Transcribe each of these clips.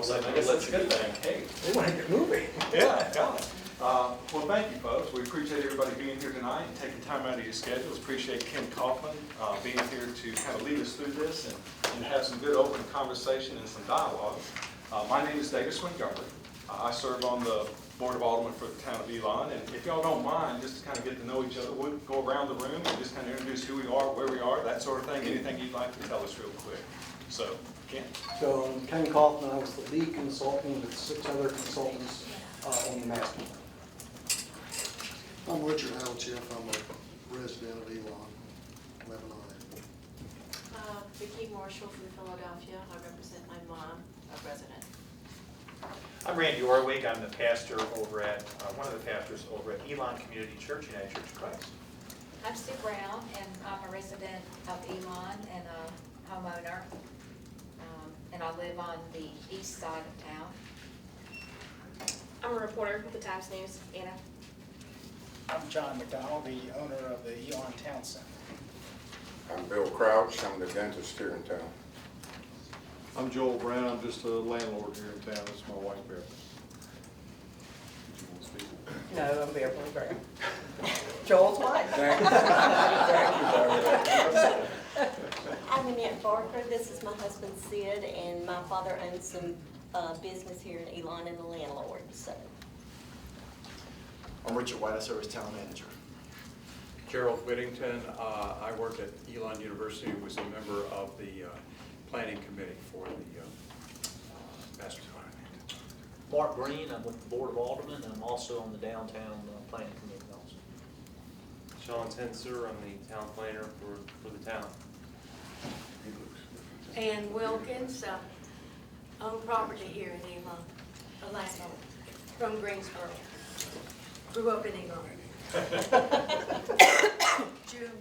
folks. I guess that's a good thing. Hey. They want to get moving. Yeah, got it. Well, thank you, folks. We appreciate everybody being here tonight and taking time out of your schedules. Appreciate Ken Kaufman being here to kind of lead us through this and have some good open conversation and some dialogue. My name is Davis Montgomery. I serve on the Board of Aldermen for the Town of Elon. And if y'all don't mind, just to kind of get to know each other, we'll go around the room and just kind of introduce who we are, where we are, that sort of thing. Anything you'd like to tell us real quick. So, Ken. So I'm Ken Kaufman. I was the lead consultant with 6 other consultants on the master plan. I'm Richard Howchiff. I'm a resident of Elon, Lebanon. Vicki Marshall from Philadelphia. I represent my mom, a resident. I'm Randy Orwig. I'm the pastor over at, one of the pastors over at Elon Community Church, United Church of Christ. I'm Sue Brown, and I'm a resident of Elon and a homeowner. And I live on the east side of town. I'm a reporter with the Times News, Anna. I'm John McDonald, the owner of the Elon Town Center. I'm Bill Crouch. I'm the dentist here in town. I'm Joel Brown. I'm just a landlord here in town. This is my wife, Beverly. Did you want to speak? No, I'm Beverly Brown. Joel's wife. Thank you, Beverly. I'm Annette Barker. This is my husband Sid, and my father owns some business here in Elon and a landlord. So, I'm Richard White. I serve as town manager. Gerald Whittington. I work at Elon University, was a member of the planning committee for the master plan. Mark Green. I'm with the Board of Aldermen. I'm also on the downtown planning committee also. Sean Tenser. I'm the town planner for the town. Ann Wilkins, own property here in Elon, a landlord from Greensboro. Grew up in Elon. June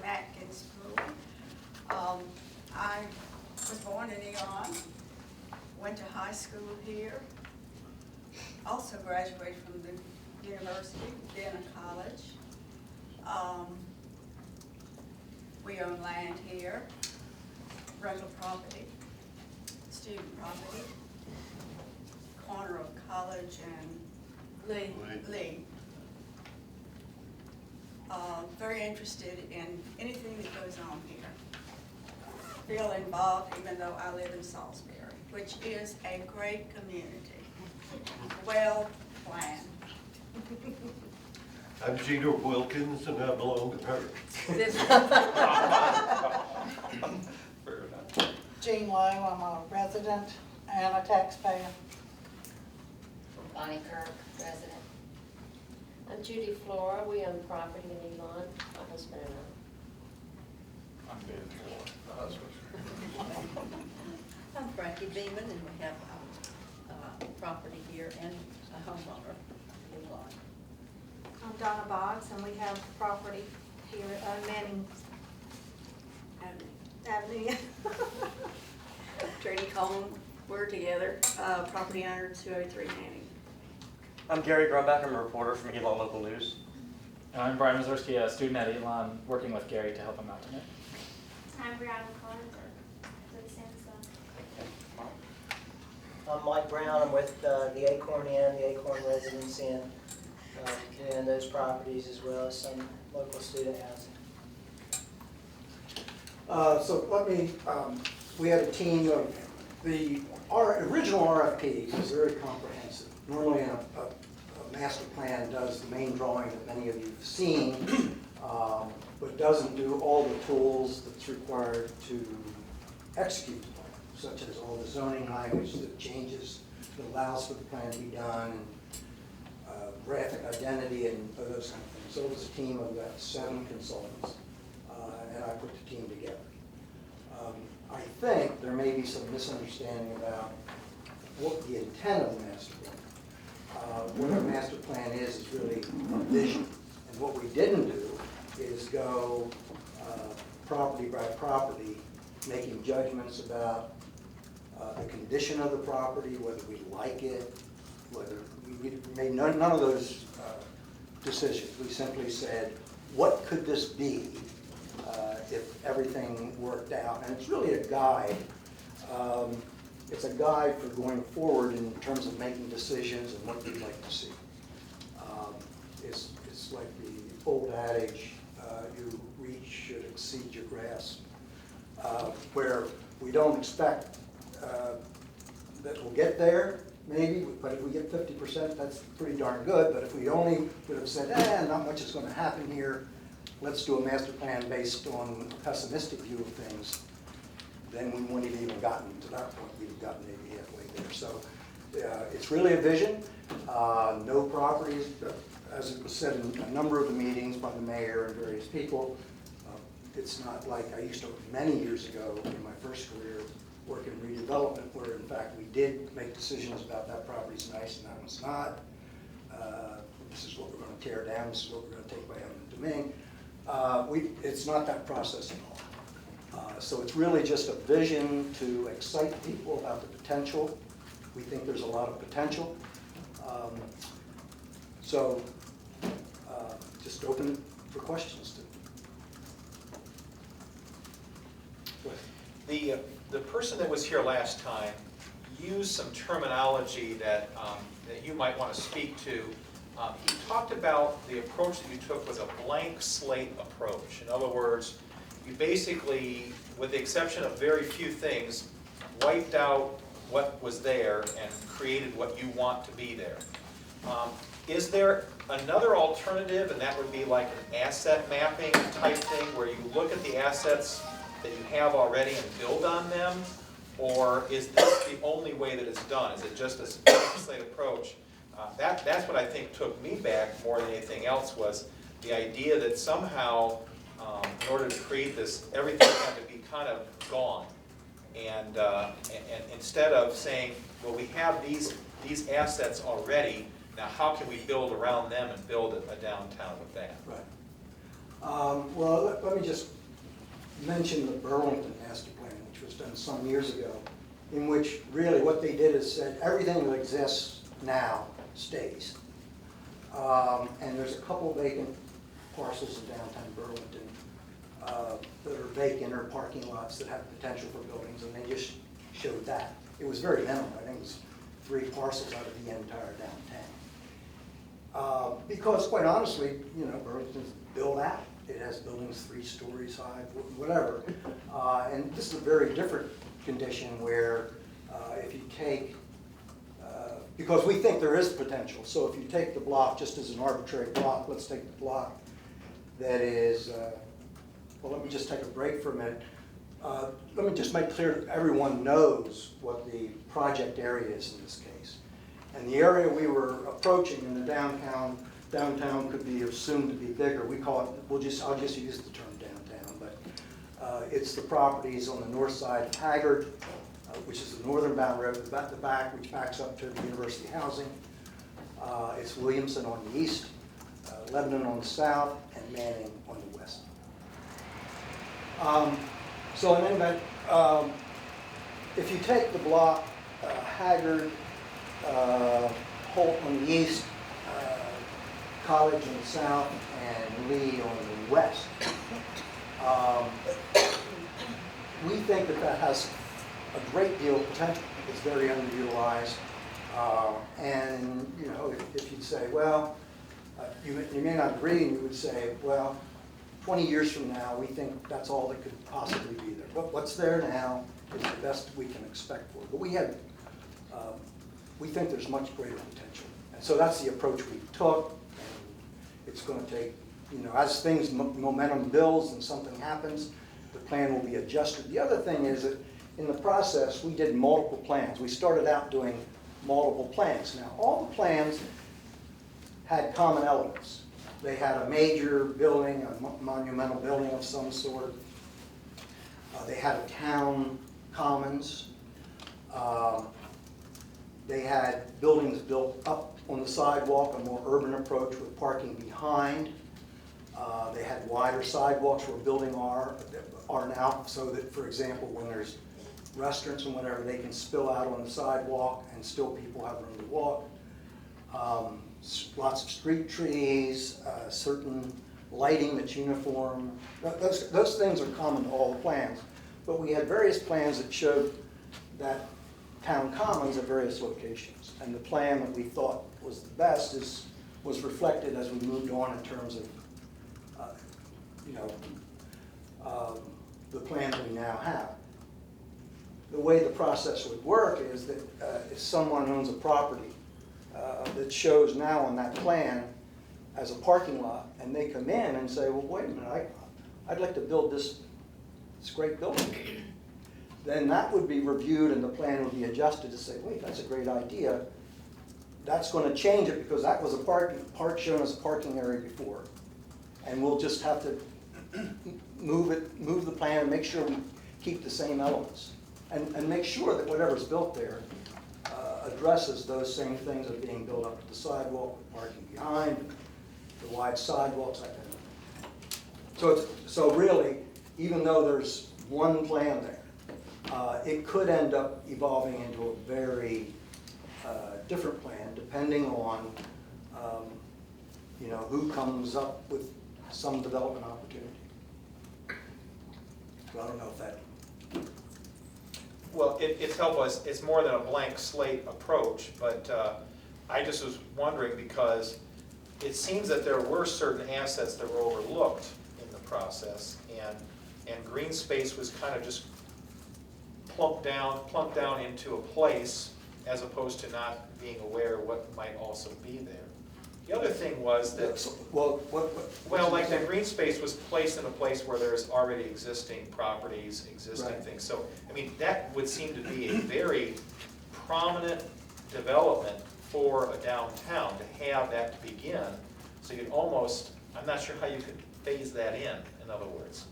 Atkins Poole. I was born in Elon, went to high school here, also graduated from the university, then a college. We own land here, rental property, student property, corner of College and Lee. Very interested in anything that goes on here. Feel involved even though I live in Salisbury, which is a great community. Well planned. I'm Gina Wilkins, and I belong to her. Jean Lowe, I'm a resident and a taxpayer. Bonnie Kirk, resident. I'm Judy Flora. We own property in Elon, my husband and I. I'm Ben Moore, the husband. I'm Frankie Beeman, and we have property here and a homeowner in Elon. I'm Donna Boggs, and we have property here at Manning Avenue. Trudy Coleman, we're together, property owner 203 Manning. I'm Gary Grumback. I'm a reporter from Elon Local News. And I'm Brian Mazurski, a student at Elon, working with Gary to help him out tonight. I'm Brianna Carter, with Samsung. I'm Mike Brown. I'm with the Acorn Inn, the Acorn Residence Inn, and those properties as well as some local student housing. So let me, we had a team of, our original RFP was very comprehensive. Normally a master plan does the main drawing that many of you have seen, but doesn't do all the tools that's required to execute the plan, such as all the zoning language that changes, that allows for the plan to be done, and graphic identity and those kind of things. So it was a team of about 7 consultants, and I put the team together. I think there may be some misunderstanding about what the intent of the master plan. What a master plan is really a vision. And what we didn't do is go property by property, making judgments about the condition of the property, whether we like it, whether we made none of those decisions. We simply said, what could this be if everything worked out? And it's really a guide. it's a guide for going forward in terms of making decisions and what you'd like to see. It's like the old adage, your reach should exceed your grasp, where we don't expect that we'll get there, maybe, but if we get 50%, that's pretty darn good. But if we only would have said, not much is going to happen here, let's do a master plan based on a pessimistic view of things, then we wouldn't have even gotten to that point. We'd have gotten maybe halfway there. So it's really a vision. No properties, as it was said in a number of the meetings by the mayor and various people. It's not like I used to, many years ago in my first career, work in redevelopment, where in fact we did make decisions about that property's nice and that one's not. This is what we're going to tear down, this is what we're going to take by eminent domain. It's not that process at all. So it's really just a vision to excite people about the potential. We think there's a lot of potential. So just open it for questions. The person that was here last time used some terminology that you might want to speak to. He talked about the approach that you took was a blank slate approach. In other words, you basically, with the exception of very few things, wiped out what was there and created what you want to be there. Is there another alternative, and that would be like an asset mapping type thing, where you look at the assets that you have already and build on them? Or is this the only way that it's done? Is it just a blank slate approach? That's what I think took me back more than anything else, was the idea that somehow, in order to create this, everything had to be kind of gone. And instead of saying, well, we have these assets already, now how can we build around them and build a downtown with that? Right. Well, let me just mention the Burlington master plan, which was done some years ago, in which really what they did is said everything that exists now stays. And there's a couple vacant parcels in downtown Burlington that are vacant or parking lots that have potential for buildings, and they just showed that. It was very minimal. I think it was 3 parcels out of the entire downtown. Because quite honestly, Burlington's built out. It has buildings 3 stories high, whatever. And this is a very different condition where if you take, because we think there is potential, so if you take the block just as an arbitrary block, let's take the block that is, well, let me just take a break for a minute. Let me just make clear that everyone knows what the project area is in this case. And the area we were approaching in the downtown could be assumed to be bigger. We call it, I'll just use the term downtown, but it's the properties on the north side of Haggard, which is the northern bound road, the back, which backs up to the university housing. It's Williamson on the east, Lebanon on the south, and Manning on the west. So in any event, if you take the block, Haggard, Holt on the east, College on the south, and Lee on the west, we think that has a great deal of potential. It's very underutilized. And if you'd say, well, you may not agree, and you would say, well, 20 years from now, we think that's all that could possibly be there. But what's there now is the best we can expect for it. But we think there's much greater potential. And so that's the approach we took. And it's going to take, as things, momentum builds and something happens, the plan will be adjusted. The other thing is that in the process, we did multiple plans. We started out doing multiple plans. Now, all the plans had common elements. They had a major building, a monumental building of some sort. They had a town commons. They had buildings built up on the sidewalk, a more urban approach with parking behind. They had wider sidewalks where buildings are now, so that, for example, when there's restaurants and whatever, they can spill out on the sidewalk and still people have room to walk. Lots of street trees, certain lighting that's uniform. Those things are common to all the plans. But we had various plans that showed that town commons at various locations. And the plan that we thought was the best was reflected as we moved on in terms of, the plans we now have. The way the process would work is that if someone owns a property that shows now on that plan as a parking lot, and they come in and say, well, wait a minute, I'd like to build this great building, then that would be reviewed and the plan would be adjusted to say, wait, that's a great idea. That's going to change it because that was a part shown as a parking area before. And we'll just have to move the plan and make sure we keep the same elements. And make sure that whatever's built there addresses those same things of being built up to the sidewalk, parking behind, the wide sidewalks, that kind of thing. So really, even though there's one plan there, it could end up evolving into a very different plan depending on who comes up with some development opportunity. So I don't know if that. Well, it's helpful. It's more than a blank slate approach, but I just was wondering because it seems that there were certain assets that were overlooked in the process, and green space was kind of just plunked down into a place as opposed to not being aware of what might also be there. The other thing was that, like the green space was placed in a place where there's already existing properties, existing things. So, I mean, that would seem to be a very prominent development for a downtown to have that to begin. So you'd almost, I'm not sure how you could phase that in other words.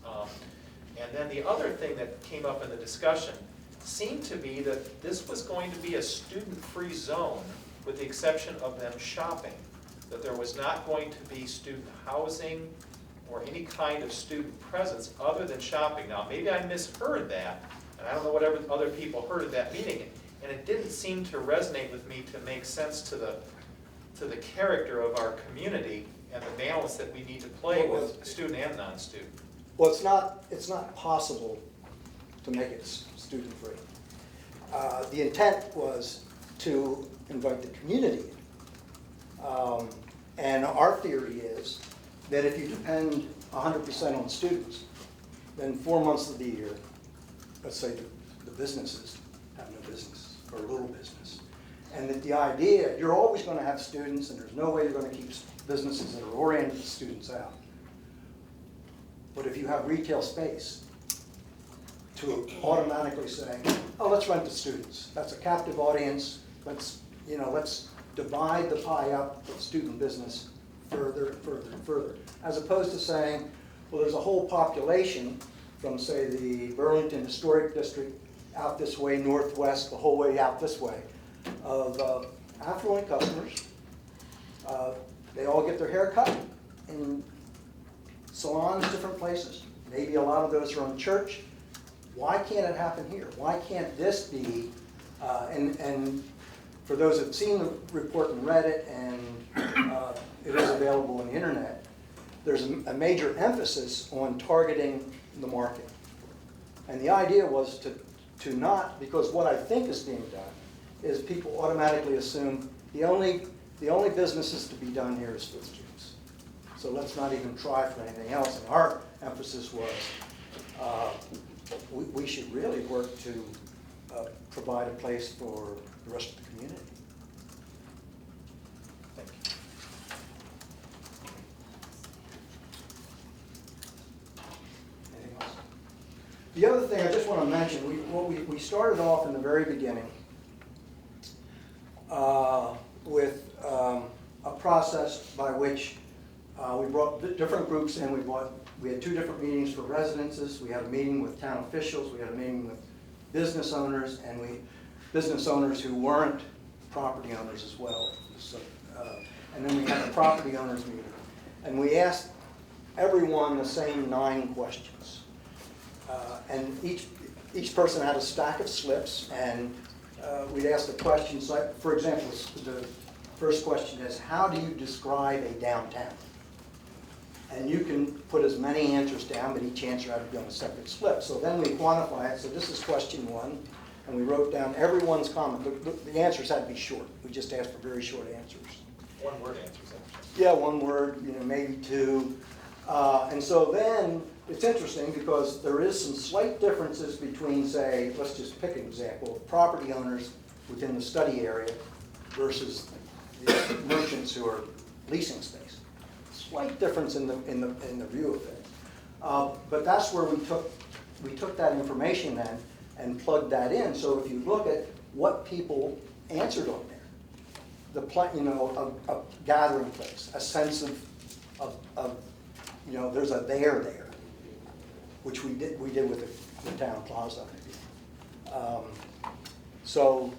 And then the other thing that came up in the discussion seemed to be that this was going to be a student-free zone with the exception of them shopping. That there was not going to be student housing or any kind of student presence other than shopping. Now, maybe I misheard that, and I don't know what other people heard at that meeting, and it didn't seem to resonate with me to make sense to the character of our community and the balance that we need to play with student and non-student. Well, it's not possible to make it student-free. The intent was to invite the community in. And our theory is that if you depend 100% on students, then 4 months of the year, let's say the businesses have no business or little business. And that the idea, you're always going to have students and there's no way you're going to keep businesses that are oriented to students out. But if you have retail space, to automatically say, oh, let's rent to students. That's a captive audience. Let's divide the pie up with student business further and further and further. As opposed to saying, well, there's a whole population from, say, the Burlington Historic District out this way, northwest, the whole way out this way, of affluent customers. They all get their hair cut in salons, different places. Maybe a lot of those are in church. Why can't it happen here? Why can't this be, and for those who've seen the report and read it, and it is available on the internet, there's a major emphasis on targeting the market. And the idea was to not, because what I think is being done is people automatically assume the only businesses to be done here is for students. So let's not even try for anything else. And our emphasis was we should really work to provide a place for the rest of the community. Thank you. Anything else? The other thing I just want to mention, we started off in the very beginning with a process by which we brought different groups in. We had 2 different meetings for residences. We had a meeting with town officials. We had a meeting with business owners, and business owners who weren't property owners as well. So, and then we had a property owners meeting. And we asked everyone the same 9 questions. And each person had a stack of slips, and we'd ask the questions like, for example, the first question is, how do you describe a downtown? And you can put as many answers down, but each answer had to be on a separate slip. So then we quantify it. So this is question 1. and we wrote down everyone's comment. The answers had to be short. We just asked for very short answers. One word answers, Yeah, one word, maybe two. And so then, it's interesting because there is some slight differences between, say, let's just pick an example, property owners within the study area versus the merchants who are leasing space. Slight difference in the view of it. But that's where we took that information then and plugged that in. So if you look at what people answered on there, a gathering place, a sense of there's a there, which we did with the town plaza. So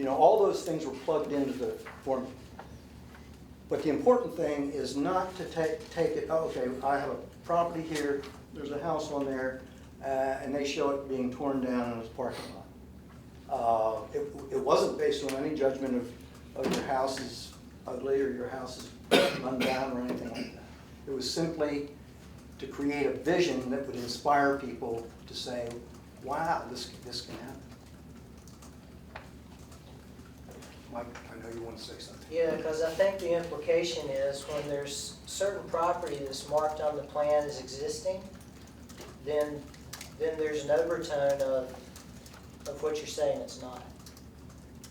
all those things were plugged into the formula. But the important thing is not to take it, okay, I have a property here, there's a house on there, and they show it being torn down in its parking lot. It wasn't based on any judgment of your house is ugly or your house is run down or anything like that. It was simply to create a vision that would inspire people to say, wow, this can happen. Mike, I know you want to say something. Yeah, because I think the implication is when there's certain property that's marked on the plan as existing, then there's an overtone of what you're saying it's not.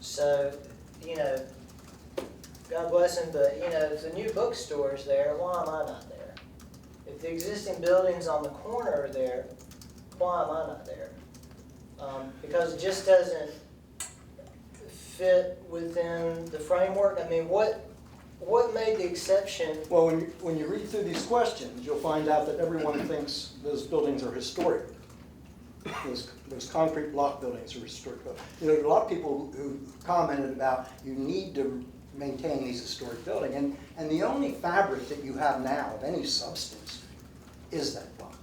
So, God bless him, but if the new bookstore is there, why am I not there? If the existing buildings on the corner are there, why am I not there? Because it just doesn't fit within the framework. I mean, what made the exception? Well, when you read through these questions, you'll find out that everyone thinks those buildings are historic. Those concrete block buildings are historic. A lot of people who commented about you need to maintain these historic buildings, and the only fabric that you have now of any substance is that block.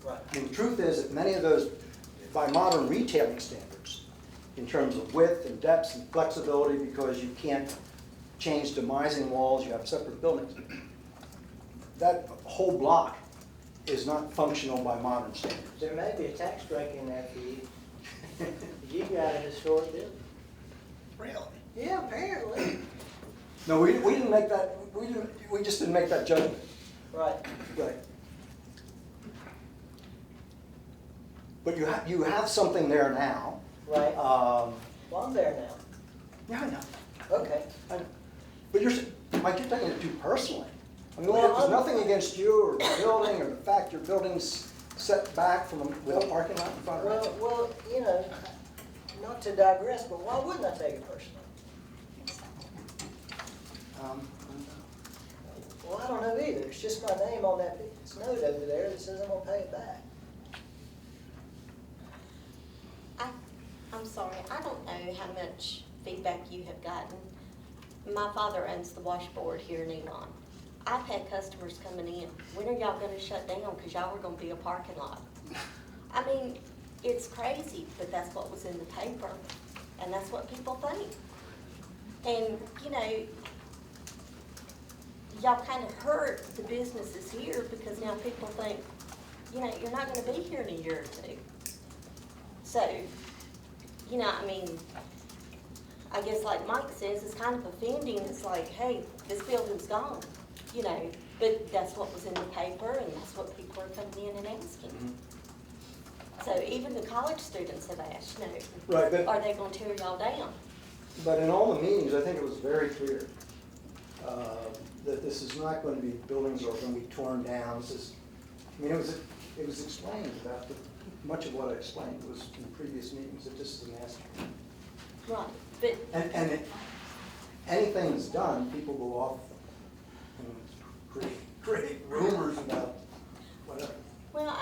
Right. I mean, the truth is that many of those, by modern retailing standards, in terms of width and depth and flexibility, because you can't change demising walls, you have separate buildings. That whole block is not functional by modern standards. There may be a tax break in there for you. You got a historic building. Really? Yeah, apparently. No, we didn't make that, we just didn't make that judgment. Right. Right. But you have something there now. Right. Well, I'm there now. Yeah, I know. Okay. I know. But Mike, you're taking it too personally. I mean, Well, there's nothing against you or the building or the fact your building's set back with a parking lot in front of it. Well, not to digress, but why wouldn't I take it personally? Well, I don't know either. It's just my name on that note over there that says I'm gonna pay it back. I'm sorry, I don't know how much feedback you have gotten. My father owns the washboard here in Elon. I've had customers coming in, when are y'all gonna shut down, because y'all were gonna be a parking lot? I mean, it's crazy, but that's what was in the paper, and that's what people think. And, y'all kind of hurt the businesses here, because now people think, you're not gonna be here in a year or two. So, I guess like Mike says, it's kind of offending. It's like, hey, this building's gone, but that's what was in the paper and that's what people are coming in and asking. Mm-hmm. So even the college students have asked, right, but, are they gonna tear y'all down? But in all the meetings, I think it was very clear that this is not going to be, buildings are going to be torn down. It was explained about much of what I explained was in previous meetings, that this is a master. Right, but. And anything that's done, people go off and create rumors about whatever. Well,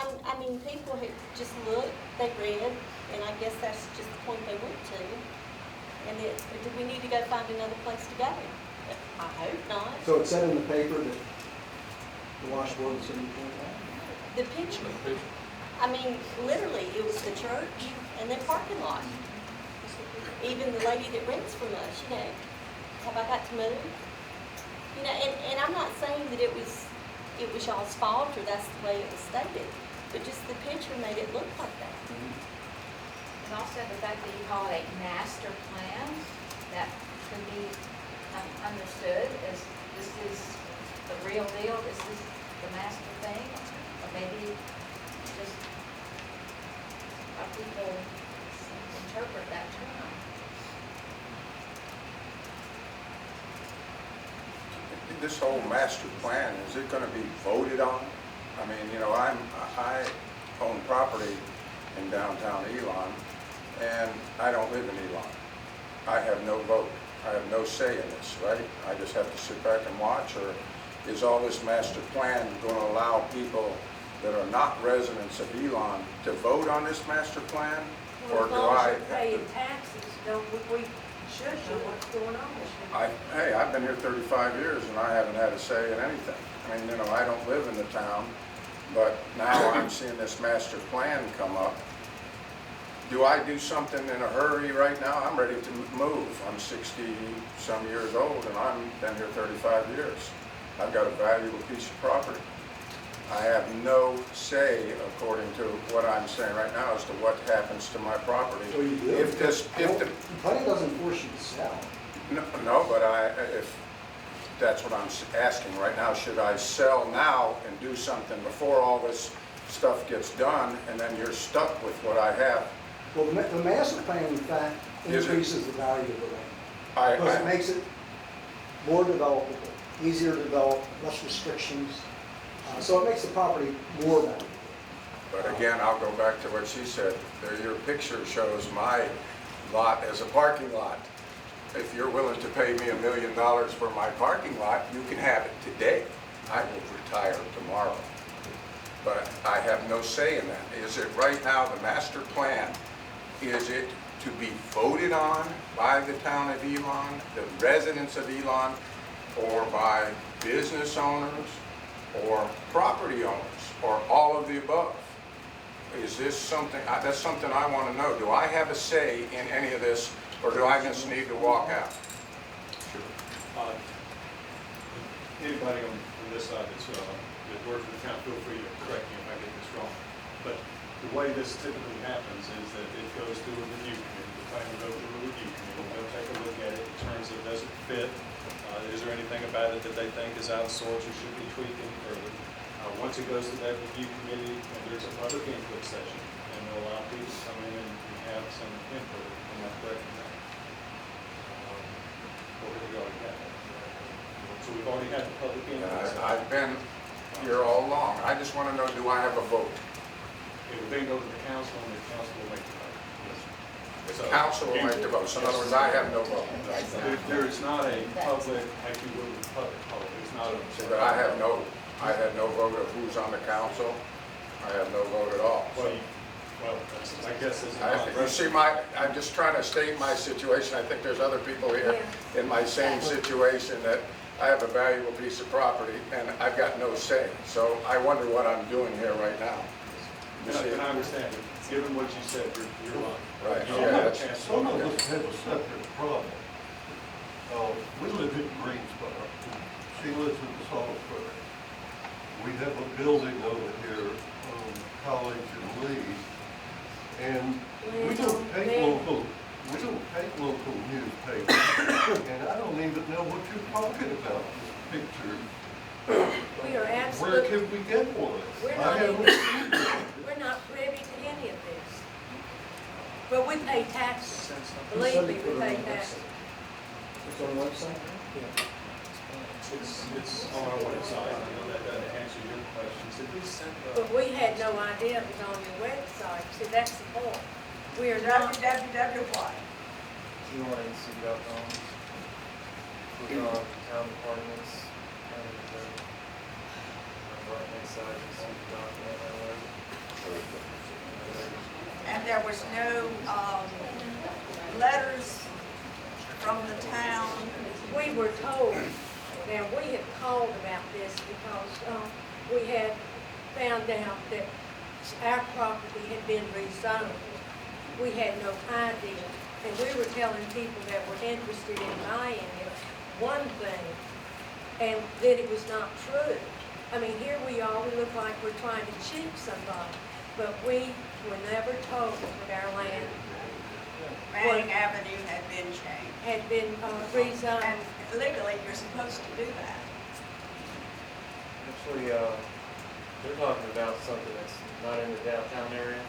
people had just looked, they read, and I guess that's just the point they went to. And do we need to go find another place to go? I hope not. So it said in the paper that the washboard was going to be torn down? The picture. Literally, it was the church and their parking lot. Even the lady that rents from us, have I got to move? And I'm not saying that it was y'all's fault or that's the way it was stated, but just the picture made it look like that. And also the fact that you call it a master plan, that could be understood as this is the real deal, this is the master thing, or maybe just how people interpret that term. This whole master plan, is it gonna be voted on? I mean, you know, I own property in downtown Elon, and I don't live in Elon. I have no vote. I have no say in this, right? I just have to sit back and watch, or is all this master plan gonna allow people that are not residents of Elon to vote on this master plan? Well, Or as do long as I you're have paying to? taxes, don't we should know what's going on. Hey, I've been here 35 years and I haven't had a say in anything. I mean, you know, I don't live in the town, but now I'm seeing this master plan come up. Do I do something in a hurry right now? I'm ready to move. I'm 60-some years old and I've been here 35 years. I've got a valuable piece of property. I have no say, according to what I'm saying right now, as to what happens to my property. So you do? If the The plan doesn't force you to sell. No, but if that's what I'm asking right now, should I sell now and do something before all this stuff gets done, and then you're stuck with what I have? Well, the master plan, in fact, Is it? increases the value of the land. Because it makes it more developable, easier to develop, less restrictions. So it makes the property more valuable. But again, I'll go back to what she said. There, your picture shows my lot as a parking lot. If you're willing to pay me $1 million for my parking lot, you can have it today. I will retire tomorrow. But I have no say in that. Is it right now, the master plan, is it to be voted on by the town of Elon, the residents of Elon, or by business owners, or property owners, or all of the above? Is this something, that's something I want to know. Do I have a say in any of this, or do I just need to walk out? Sure. Anybody on this side that works for the town, feel free to correct me if I get this wrong. But the way this typically happens is that it goes through a review committee. The plan will go through a review committee. They'll take a look at it in terms of, does it fit? Is there anything about it that they think is out of sorts or should be tweaked any further? Once it goes to that review committee, there's a public input session, and they'll allow people to come in and have some input. Am I correct in that? Or have we already had that? So we've already had the public input session. I've been here all along. I just want to know, do I have a vote? It will then go to the council, and the council will make the vote. The council will make the vote. So in other words, I have no vote. There is not a public, if you will, public vote. It's not a. See, but I had no vote of who's on the council. I have no vote at all. Well, I guess it's You see, I'm just trying to state my situation. I think there's other people here in my same situation that I have a valuable piece of property and I've got no say. So I wonder what I'm doing here right now. You see? And I understand it. Given what you said, you're right. Right. Some of us have a separate problem. We live in Greensboro. She lives in Salisbury. We have a building over here on College and Lee, and we don't take local newspapers, and I don't even know what you're talking about, this picture. We are Where absolutely. can we get one? We're not privy to any of this. But we pay taxes. Believe me, we pay taxes. It's on the website? It's on our website. I know that doesn't answer your questions. But we had no idea it was on your website. See, that's the point. We are not. www.what? UNC.com. Click on town departments, and right-hand side, you see the document on And there was no letters from the town. We were told, now we had called about this because we had found out that our property had been rezoned. We had no idea. And we were telling people that were interested in buying it one thing, and that it was not true. I mean, here we are, we look like we're trying to cheat somebody, but we were never told that our land Manning Avenue had been changed. had been rezoned. And legally, you're supposed to do that. Actually, they're talking about something that's not in the downtown area,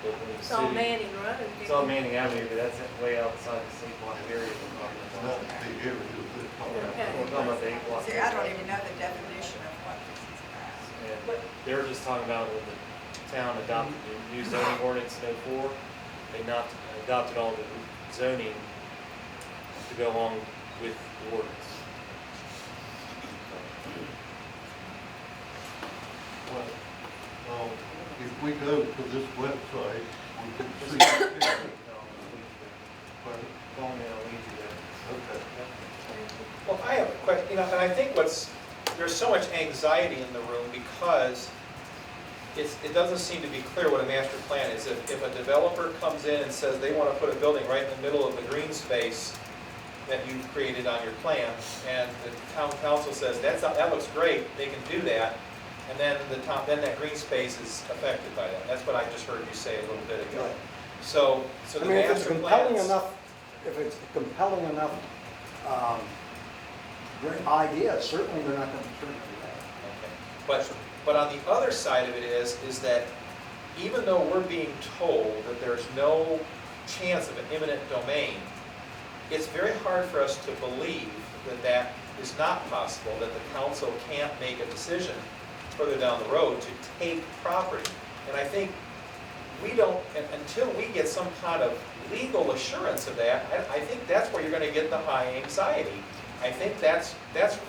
but in the It's on city. Manning Road. It's on Manning Avenue, but that's way outside the city block area we're talking Not about. the area that Okay. We're talking about the 8 block. See, I don't even know the definition of what this is about. And they were just talking about when the town adopted the new zoning ordinance in '04, they not adopted all the zoning to go along with the ordinance. Well, if we go to this website, we can see the picture. Pardon? Call me, I'll lead you there. Okay. Well, I have a question, and I think there's so much anxiety in the room because it doesn't seem to be clear what a master plan is. If a developer comes in and says they want to put a building right in the middle of the green space that you've created on your plan, and the town council says, that looks great, they can do that, and then then that green space is affected by that. That's what I just heard you say a little bit ago. Right. So the I mean, if it's master compelling plans. enough, if it's a compelling enough great idea, certainly they're not going to turn to that. Okay. But on the other side of it is that even though we're being told that there's no chance of an eminent domain, it's very hard for us to believe that that is not possible, that the council can't make a decision further down the road to take property. And I think we don't, until we get some kind of legal assurance of that, I think that's where you're going to get the high anxiety. I think that's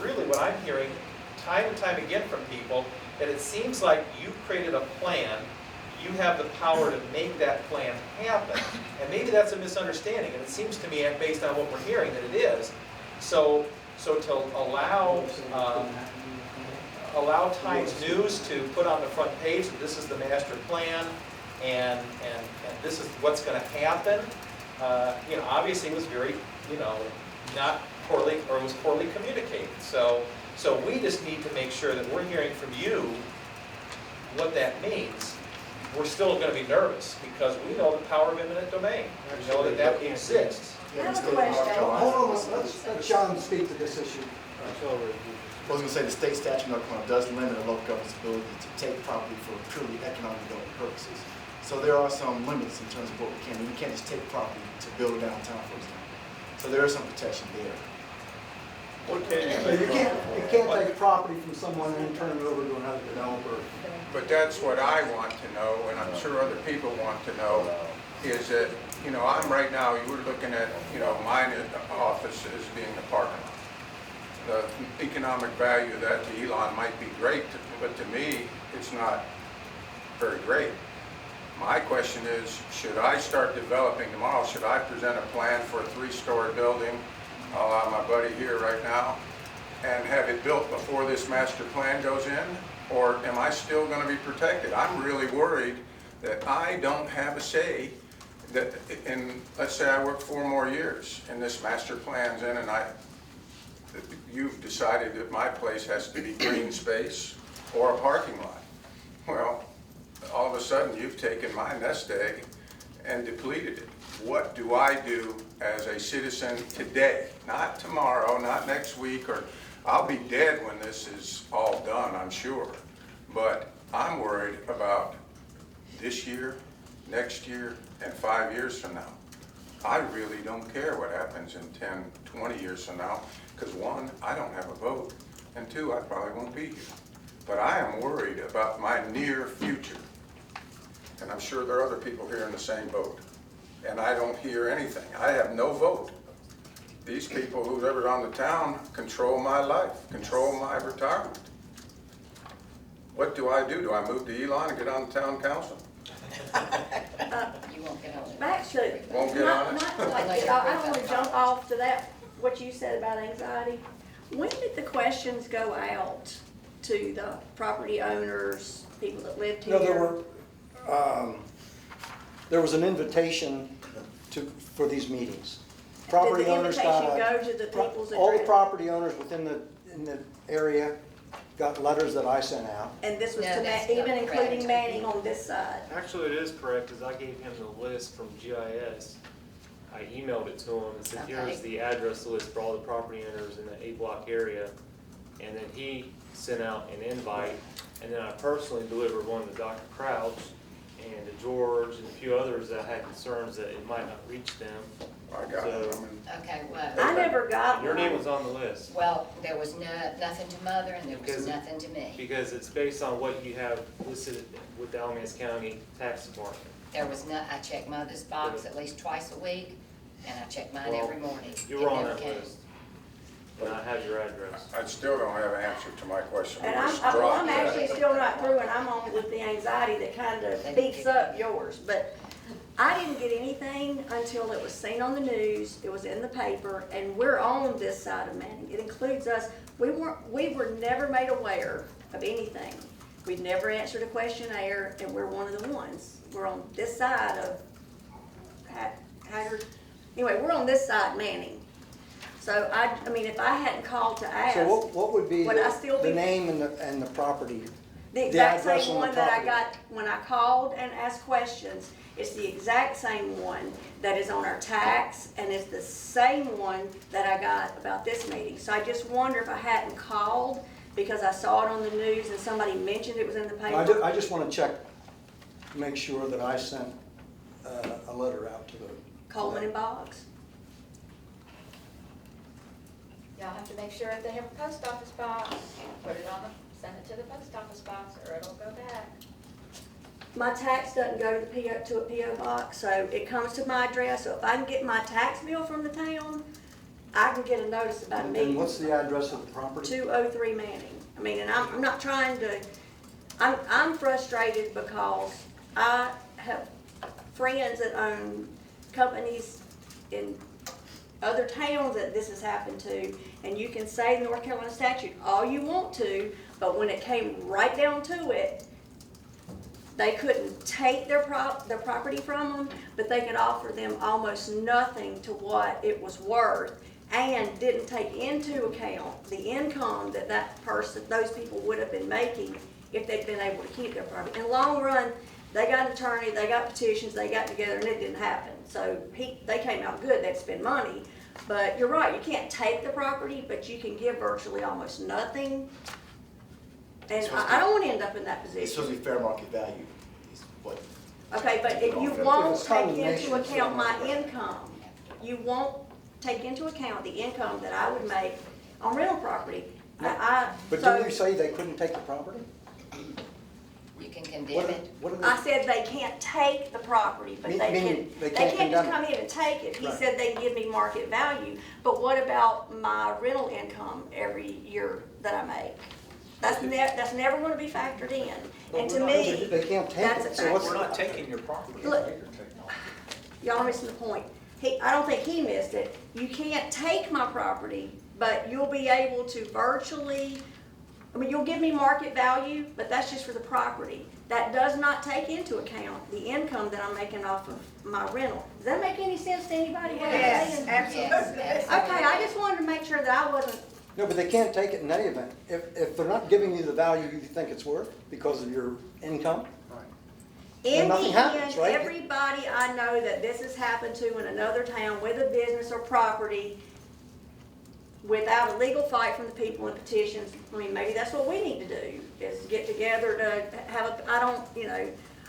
really what I'm hearing time and time again from people, that it seems like you created a plan, you have the power to make that plan happen. And maybe that's a misunderstanding, and it seems to me, based on what we're hearing, that it is. So to allow Times News to put on the front page that this is the master plan, and this is what's going to happen, obviously it was very, not poorly, or it was poorly communicated. So we just need to make sure that we're hearing from you what that means. We're still going to be nervous because we know the power of eminent domain. We know that exists. I have a question. Hold on, let's let John speak to this issue. I was going to say the state statute in North Carolina does limit a local government's ability to take property for purely economic development purposes. So there are some limits in terms of what we can. We can't just take property to build a downtown, for example. So there is some protection there. So you can't take property from someone and turn it over to another developer. But that's what I want to know, and I'm sure other people want to know, is that, I'm right now, you were looking at, mine office as being a parking lot. The economic value of that to Elon might be great, but to me, it's not very great. My question is, should I start developing tomorrow? Should I present a plan for a 3-story building, a la my buddy here right now, and have it built before this master plan goes in? Or am I still going to be protected? I'm really worried that I don't have a say, that let's say I work 4 more years and this master plan's in, and you've decided that my place has to be green space or a parking lot. Well, all of a sudden you've taken my nest egg and depleted it. What do I do as a citizen today? Not tomorrow, not next week, or I'll be dead when this is all done, I'm sure. But I'm worried about this year, next year, and 5 years from now. I really don't care what happens in 10, 20 years from now, because 1, I don't have a vote, and 2, I probably won't be here. But I am worried about my near future. And I'm sure there are other people here in the same boat. And I don't hear anything. I have no vote. These people, who's ever on the town, control my life, control my retirement. What do I do? Do I move to Elon and get on the town council? You won't get on it. Back to, Won't get on it? I don't want to jump off to that, what you said about anxiety. When did the questions go out to the property owners, people that lived here? No, there was an invitation for these meetings. Property owners got Did the invitation go to the people's address? all the property owners within the area got letters that I sent out. And this was No, to that's even not including correct. Manning on this side. Actually, it is correct, because I gave him the list from GIS. I emailed it to him and said, Okay. here's the address list for all the property owners in the A-block area. And then he sent out an invite, and then I personally delivered one to Dr. Crouch and to George and a few others that had concerns that it might not reach them. I got it. So, Okay, well. I never got your name one. was on the list. Well, there was nothing to Mother and there was Because- nothing to me. Because it's based on what you have listed with the Alamance County Tax Department. There was I check Mother's box at least twice a week, and I check mine Well, every morning. You It were on never that came. list. And I have your address. I still don't have an answer to my question. And We I'm, just well, dropped I'm that. actually still not through, and I'm on with the anxiety that kind of beats up yours. But I didn't get anything until it was seen on the news, it was in the paper, and we're on this side of Manning. It includes us. We were never made aware of anything. We'd never answered a questionnaire, and we're one of the ones. We're on this side of Haggard. Anyway, we're on this side, Manning. So I mean, if I hadn't called to ask, So what would be would I still the be? name and the property? The exact address same on the one that I property. got when I called and asked questions. It's the exact same one that is on our tax, and it's the same one that I got about this meeting. So I just wonder if I hadn't called because I saw it on the news and somebody mentioned it was in the paper. I just want to check, make sure that I sent a letter out to the. Coleman and Boggs. Y'all have to make sure if they have a post office box, put it on send it to the post office box, or it'll go back. My tax doesn't go to the PO, to a PO box, so it comes to my address. So if I can get my tax bill from the town, I can get a notice about me. And what's the address of the property? 203 Manning. I mean, and I'm not trying to, I'm frustrated because I have friends that own companies in other towns that this has happened to, and you can say North Carolina statute all you want to, but when it came right down to it, they couldn't take their property from them, but they could offer them almost nothing to what it was worth, and didn't take into account the income that those people would have been making if they'd been able to keep their property. In the long run, they got an attorney, they got petitions, they got together, and it didn't happen. So they came out good, they'd spend money. But you're right, you can't take the property, but you can give virtually almost nothing. And I don't want to end up in that It's supposed to position. be fair market value, is what. Okay, but if you If won't it's take condemnation, into it's account my not right. income, you won't take into account the income that I would make on rental property. But so didn't you say they couldn't take the property? You can condemn What it. what are I they? said they can't take the property, but they Meaning can, they they can't can't just condemn come in and take it. He Right. said they give me market value, but what about my rental income every year that I make? That's never gonna be factored in, and to me, They can't take that's it, a so what's? We're not taking your property. Look, y'all are missing the point. I don't think he missed it. You can't take my property, but you'll be able to virtually, I mean, you'll give me market value, but that's just for the property. That does not take into account the income that I'm making off of my rental. Does that make any sense to anybody? what I'm Yes, saying? absolutely. Okay, I just wanted to make sure that I wasn't, No, but they can't take it in any event. If they're not giving you the value you think it's worth because of your income, in the nothing happens, end, right? everybody I know that this has happened to in another town with a business or property, without a legal fight from the people and petitions, I mean, maybe that's what we need to do, is get together to have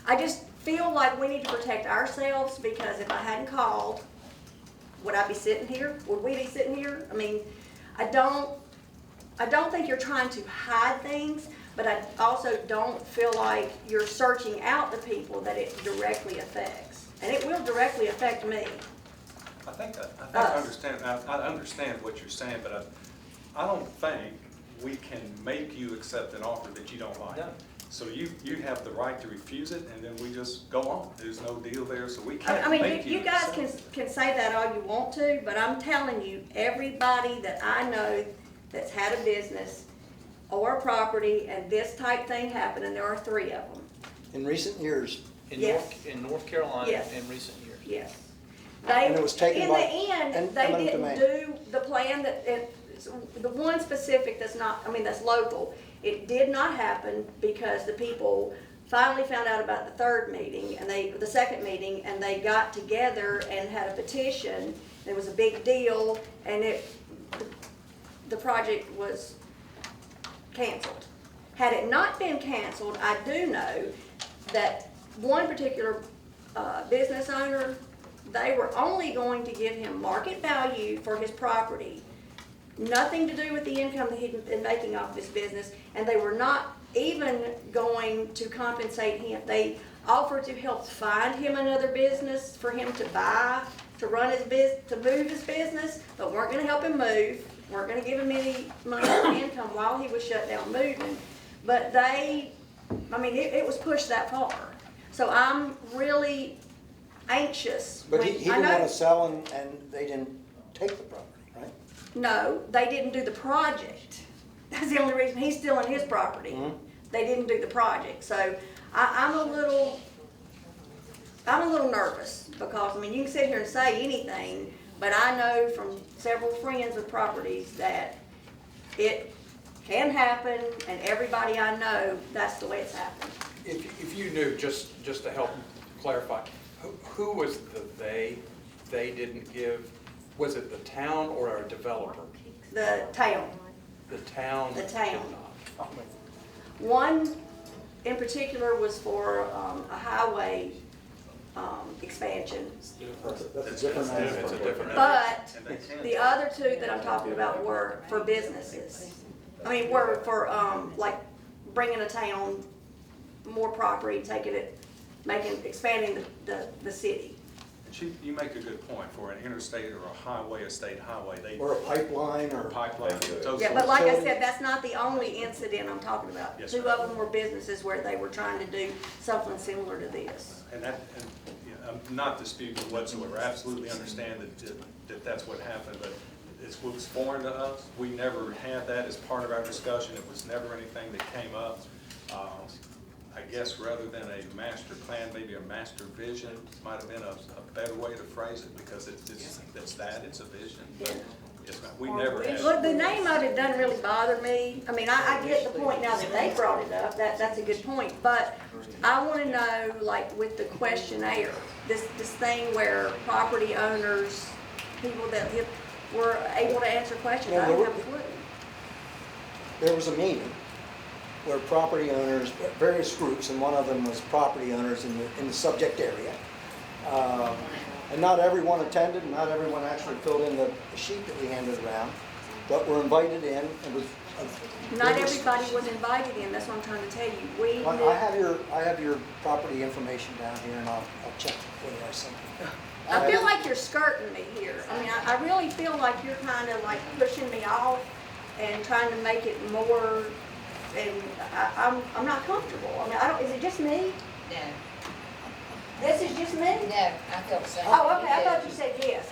I just feel like we need to protect ourselves, because if I hadn't called, would I be sitting here? Would we be sitting here? I mean, I don't think you're trying to hide things, but I also don't feel like you're searching out the people that it directly affects. And it will directly affect me. I understand what you're saying, but I don't think we can make you accept an offer that you don't like. No. So you have the right to refuse it, and then we just go on. There's no deal there, so we can't I mean, make you guys accept. can say that all you want to, but I'm telling you, everybody that I know that's had a business or a property and this type thing happened, and there are 3 of them. in recent years, Yes. In North Carolina Yes. in recent years. Yes. And it was taken by In the end, they eminent didn't domain. do the plan the one specific that's not, I mean, that's local. It did not happen because the people finally found out about the third meeting and the second meeting, and they got together and had a petition. It was a big deal, and the project was canceled. Had it not been canceled, I do know that one particular business owner, they were only going to give him market value for his property, nothing to do with the income that he'd been making off his business, and they were not even going to compensate him. They offered to help find him another business for him to buy, to run his business, to move his business, but weren't gonna help him move, weren't gonna give him any money for income while he was shut down moving. But it was pushed that far. So I'm really anxious. But he I didn't know- want to sell and they didn't take the property, right? No, they didn't do the project. That's the only reason. He's still in his property. Mhm. They didn't do the project. So I'm a little nervous because, you can sit here and say anything, but I know from several friends with properties that it can happen, and everybody I know, that's the way it's happened. If you knew, just to help clarify, who was the they didn't give? Was it the town or a developer? The town. The town? The town. did not. One in particular was for a highway expansion. That's a different matter. It's a different. But the other two that I'm talking about were for businesses. Were for, bringing a town more property, expanding the city. You make a good point. For an interstate or a highway, a state highway, Or a pipeline or. pipeline. Yeah, but like I said, that's not the only incident I'm talking about. Yes, Two ma'am. of them were businesses where they were trying to do something similar to this. I'm not disputing whatsoever. I absolutely understand that that's what happened, but it was foreign to us. We never had that as part of our discussion. It was never anything that came up. I guess rather than a master plan, maybe a master vision might have been a better way to phrase it, because it's a vision. But it's not, we never had. Look, the name of it doesn't really bother me. I get the point now that they brought it up. That's a good point. But I want to know, with the questionnaire, this thing where property owners, people that were able to answer questions, I don't have a clue. There was a meeting where property owners, various groups, and one of them was property owners in the subject area. And not everyone attended, not everyone actually filled in the sheet that we handed around, but were invited in. Not everybody was invited in, that's what I'm trying to tell you. I have your property information down here, and I'll check whether I sent it. I feel like you're skirting me here. I really feel like you're kind of pushing me off and trying to make it more, and I'm not comfortable. Is it just me? No, This is just me? no, I feel the same. Oh, okay, I thought you said yes.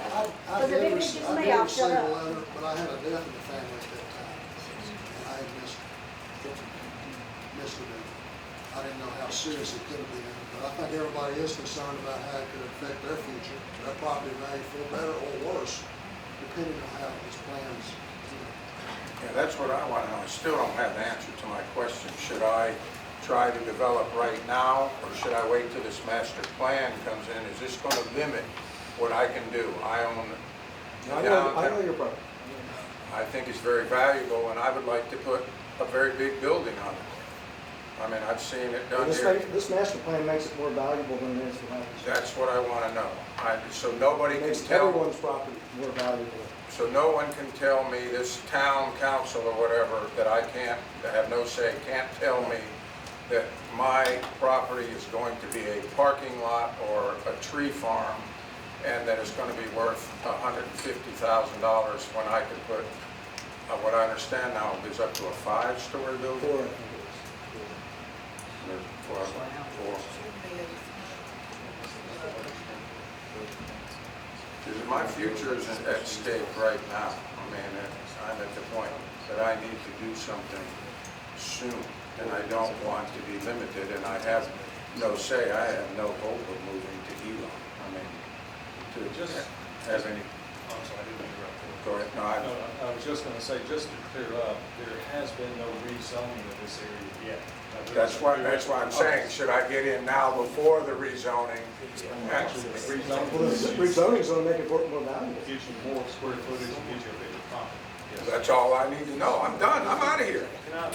Because if it was just me, I'll shut up. But I had a death in the family at that time, and I had missed it. I didn't know how serious it could have been, but I think everybody is concerned about how it could affect their future, their property value, for better or worse, depending on how these plans. Yeah, that's what I want to know. I still don't have the answer to my question. Should I try to develop right now, or should I wait till this master plan comes in? Is this going to limit what I can do? I own I know your property. I think it's very valuable, and I would like to put a very big building on it. I've seen it done here. This master plan makes it more valuable than it is to have. That's what I want to know. So nobody can Makes tell. everyone's property more valuable. So no one can tell me, this town council or whatever, that I have no say, can't tell me that my property is going to be a parking lot or a tree farm, and that it's going to be worth $150,000 when I could put, what I understand now, is up to a 5-story building? Four. My future is at stake right now. I'm at the point that I need to do something soon, and I don't want to be limited, and I have no say. I have no hope of moving to Elon. To just have any. I'm sorry, I didn't interrupt. Go ahead, no, I was just gonna say, just to clear up, there has been no rezoning of this area yet. that's why I'm saying, should I get in now before the rezoning? Actually, the Well, the rezoning rezoning's gonna make it work more valuable. gives you more square footage and gives you a bigger property. Yes. That's all I need to know. I'm done. I'm out of here. Can I?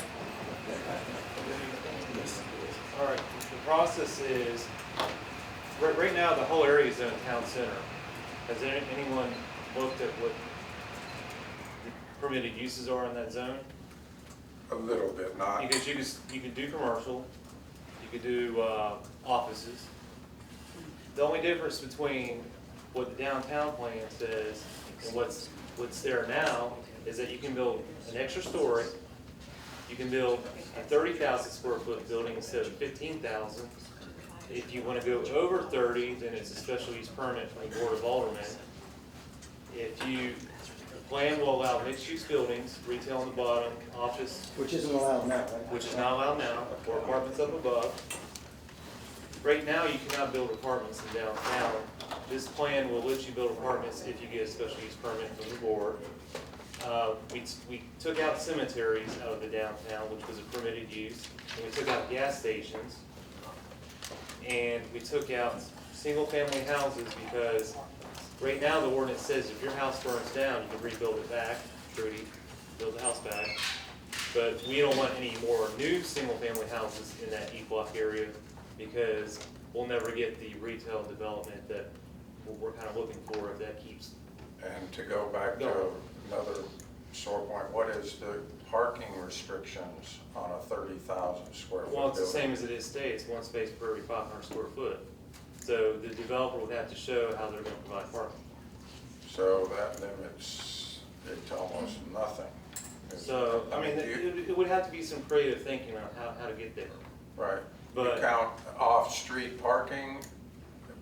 All right, the process is, right now, the whole area is in a town center. Has anyone looked at what the permitted uses are in that zone? A little bit, not. Because you could do commercial, you could do offices. The only difference between what the downtown plan says and what's there now is that you can build an extra story. You can build a 30,000 square foot building instead of 15,000. If you want to go over 30, then it's a special use permit from the Board of Aldermen. The plan will allow mixed use buildings, retail on the bottom, office. Which isn't allowed now, right? Which is not allowed now, or apartments up above. Right now, you cannot build apartments in downtown. This plan will let you build apartments if you get a special use permit from the board. We took out cemeteries out of the downtown, which was a permitted use, and we took out gas stations, and we took out single-family houses because right now the ordinance says if your house burns down, you can rebuild it back, Trudy, build the house back. But we don't want any more new single-family houses in that E block area because we'll never get the retail development that we're kind of looking for if that keeps. And to go back to another sore point, what is the parking restrictions on a 30,000 square foot building? Well, it's the same as it is today. It's one space per every 500 square foot. So the developer would have to show how they're going to provide parking. So that limits it to almost nothing. So, I mean, it would have to be some creative thinking on how to get there. Right. But you count off-street parking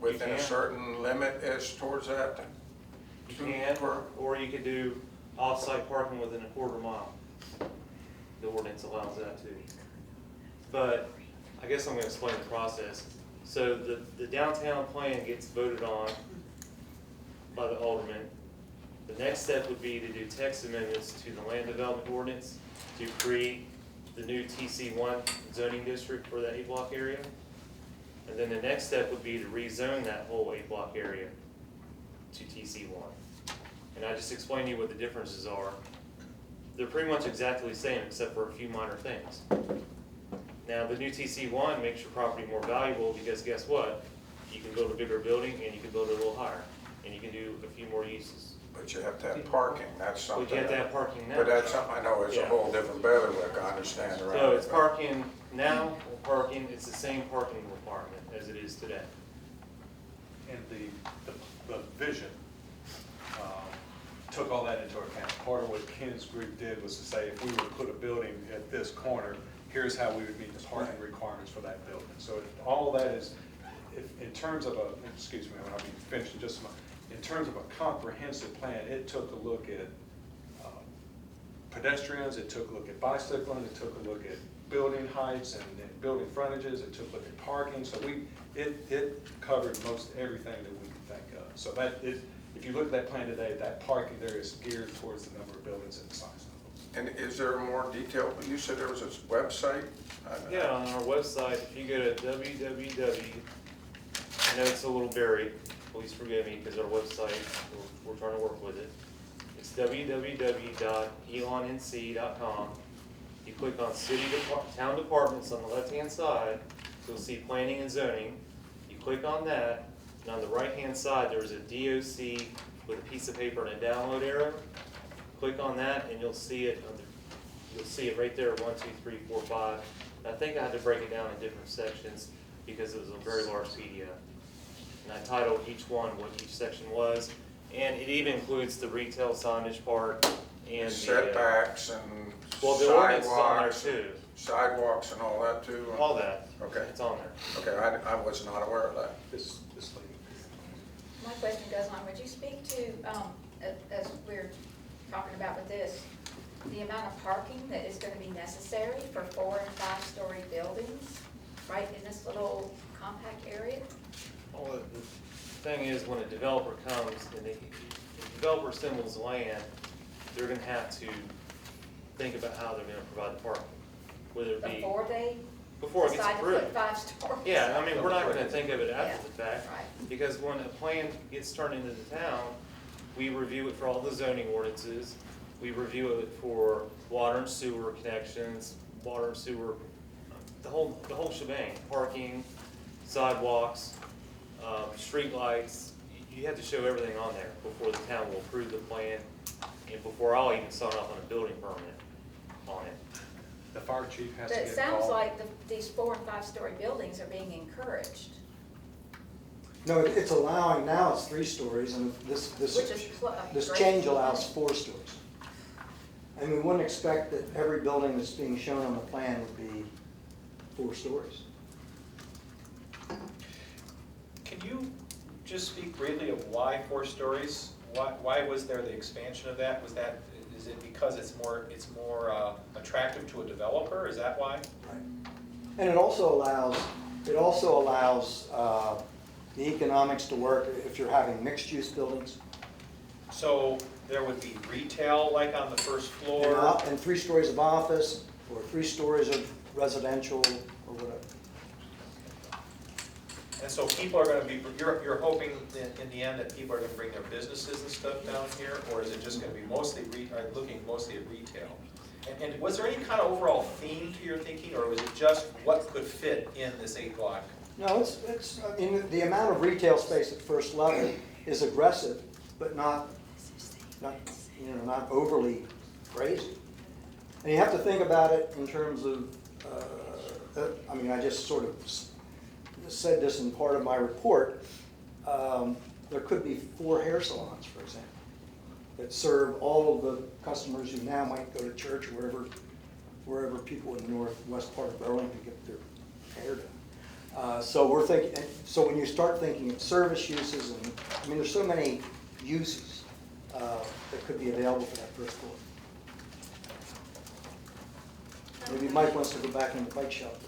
within a certain limit as towards that? You can, or you could do off-site parking within a quarter mile. The ordinance allows that too. But I guess I'm going to explain the process. So the downtown plan gets voted on by the aldermen. The next step would be to do text amendments to the land development ordinance to create the new TC1 zoning district for that 8-block area. And then the next step would be to rezone that whole 8-block area to TC1. And I just explained to you what the differences are. They're pretty much exactly the same except for a few minor things. Now the new TC1 makes your property more valuable because guess what? You can build a bigger building and you can build it a little higher. And you can do a few more uses. But you have to have parking, that's something. But you have to have parking now. But that's something I know is a whole different bailiwick, I understand around. So it's parking now, or parking, it's the same parking requirement as it is today. And the vision took all that into account. Part of what Ken's group did was to say, if we were to put a building at this corner, here's how we would meet the parking requirements for that building. So all that is, in terms of a, excuse me, I'll be finished in just a moment. In terms of a comprehensive plan, it took a look at pedestrians, it took a look at bicycling, it took a look at building heights and building frontages, it took a look at parking. So it covered most everything that we could think of. So that is, if you look at that plan today, that parking there is geared towards the number of buildings and the size of them. And is there more detail? You said there was a website? Yeah, on our website, if you go to www, I know it's a little buried, please forgive me, because our website, we're trying to work with it. It's www.elonnc.com. You click on town departments on the left-hand side, you'll see planning and zoning. You click on that, and on the right-hand side, there's a DOC with a piece of paper and a download arrow. Click on that, and you'll see it. You'll see it right there, 1, 2, 3, 4, 5. And I think I had to break it down in different sections because it was a very large PDF. And I titled each one what each section was, and it even includes the retail signage part and setbacks and well, the ordinance is on there too. Sidewalks and all that too? All that. Okay. It's on there. Okay, I was not aware of that. This lady. My question goes on, would you speak to, as we're talking about with this, the amount of parking that is going to be necessary for 4- and 5-story buildings right in this little compact area? Well, the thing is, when a developer comes and the developer assembles land, they're gonna have to think about how they're gonna provide the parking, whether it be. Before they Before it gets decide to approved. put 5 stories. Yeah, I mean, we're not gonna think of it after Yeah, the fact, right. because when a plan gets turned into the town, we review it for all the zoning ordinances, we review it for water and sewer connections, water and sewer, the whole shebang, parking, sidewalks, streetlights. You have to show everything on there before the town will approve the plan, and before I'll even sign off on a building permit on it. The fire chief has But to it get sounds involved. like these 4 and 5 story buildings are being encouraged, No, it's allowing, now it's 3 stories, and this which is this great. change allows 4 stories. And we wouldn't expect that every building that's being shown on the plan would be 4 stories. Can you just speak briefly of why 4 stories? Why was there the expansion of that? Is it because it's more attractive to a developer? Is that why? Right. And it also allows the economics to work if you're having mixed-use buildings. So there would be retail like on the first floor? And 3 stories of office, or 3 stories of residential, or whatever. And so people are gonna be, you're hoping in the end that people are gonna bring their businesses and stuff down here? Or is it just gonna be mostly, looking mostly at retail? And was there any kind of overall theme to your thinking, or was it just what could fit in this 8 block? No, I mean, the amount of retail space at first level is aggressive, but not overly crazy. And you have to think about it in terms of, I mean, I just sort of said this in part of my report. There could be 4 hair salons, for example, that serve all of the customers who now might go to church or wherever people in the northwest part of Burlington get their hair done. So we're thinking. So when you start thinking of service uses, and I mean, there's so many uses that could be available for that first floor. Maybe Mike wants to go back in the bike shop.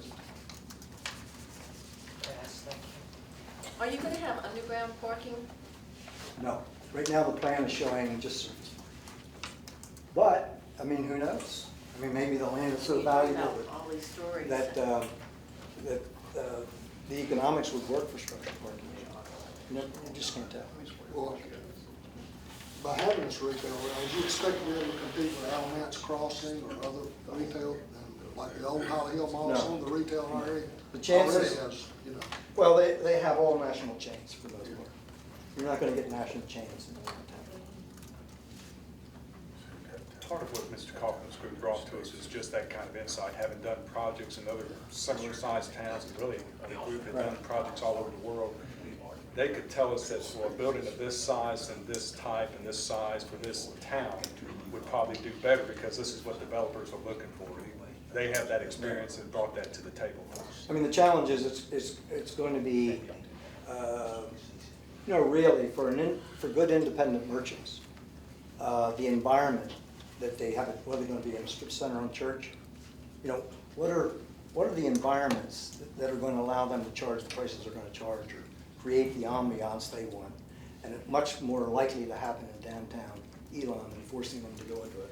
Yes, thank you. Are you gonna have underground parking? No, right now the plan is showing just surface. But I mean, who knows? I mean, maybe the land is so valuable All these stories. that the economics would work for structured parking. You just can't tell. Well, by having this retail, would you expect to be able to compete with Alamance Crossing or other retail, like the old Holly Hill Mall, No. some of the retail in our area? The chances- Already has, you know. Well, they have all national chains for those part. You're not going to get national chains in the town. Part of what Mr. Kaufman's group brought to us is just that kind of insight, having done projects in other similar sized towns, and really, the group had done projects all over the world. They could tell us that for a building of this size and this type and this size for this town would probably do better, because this is what developers are looking for. They have that experience and brought that to the table. I mean, the challenge is it's going to be, really for good independent merchants, the environment that they have, whether they're going to be in a strip center on Church, what are the environments that are going to allow them to charge the prices they're going to charge, or create the ambiance they want, and it's much more likely to happen in downtown Elon than forcing them to go into a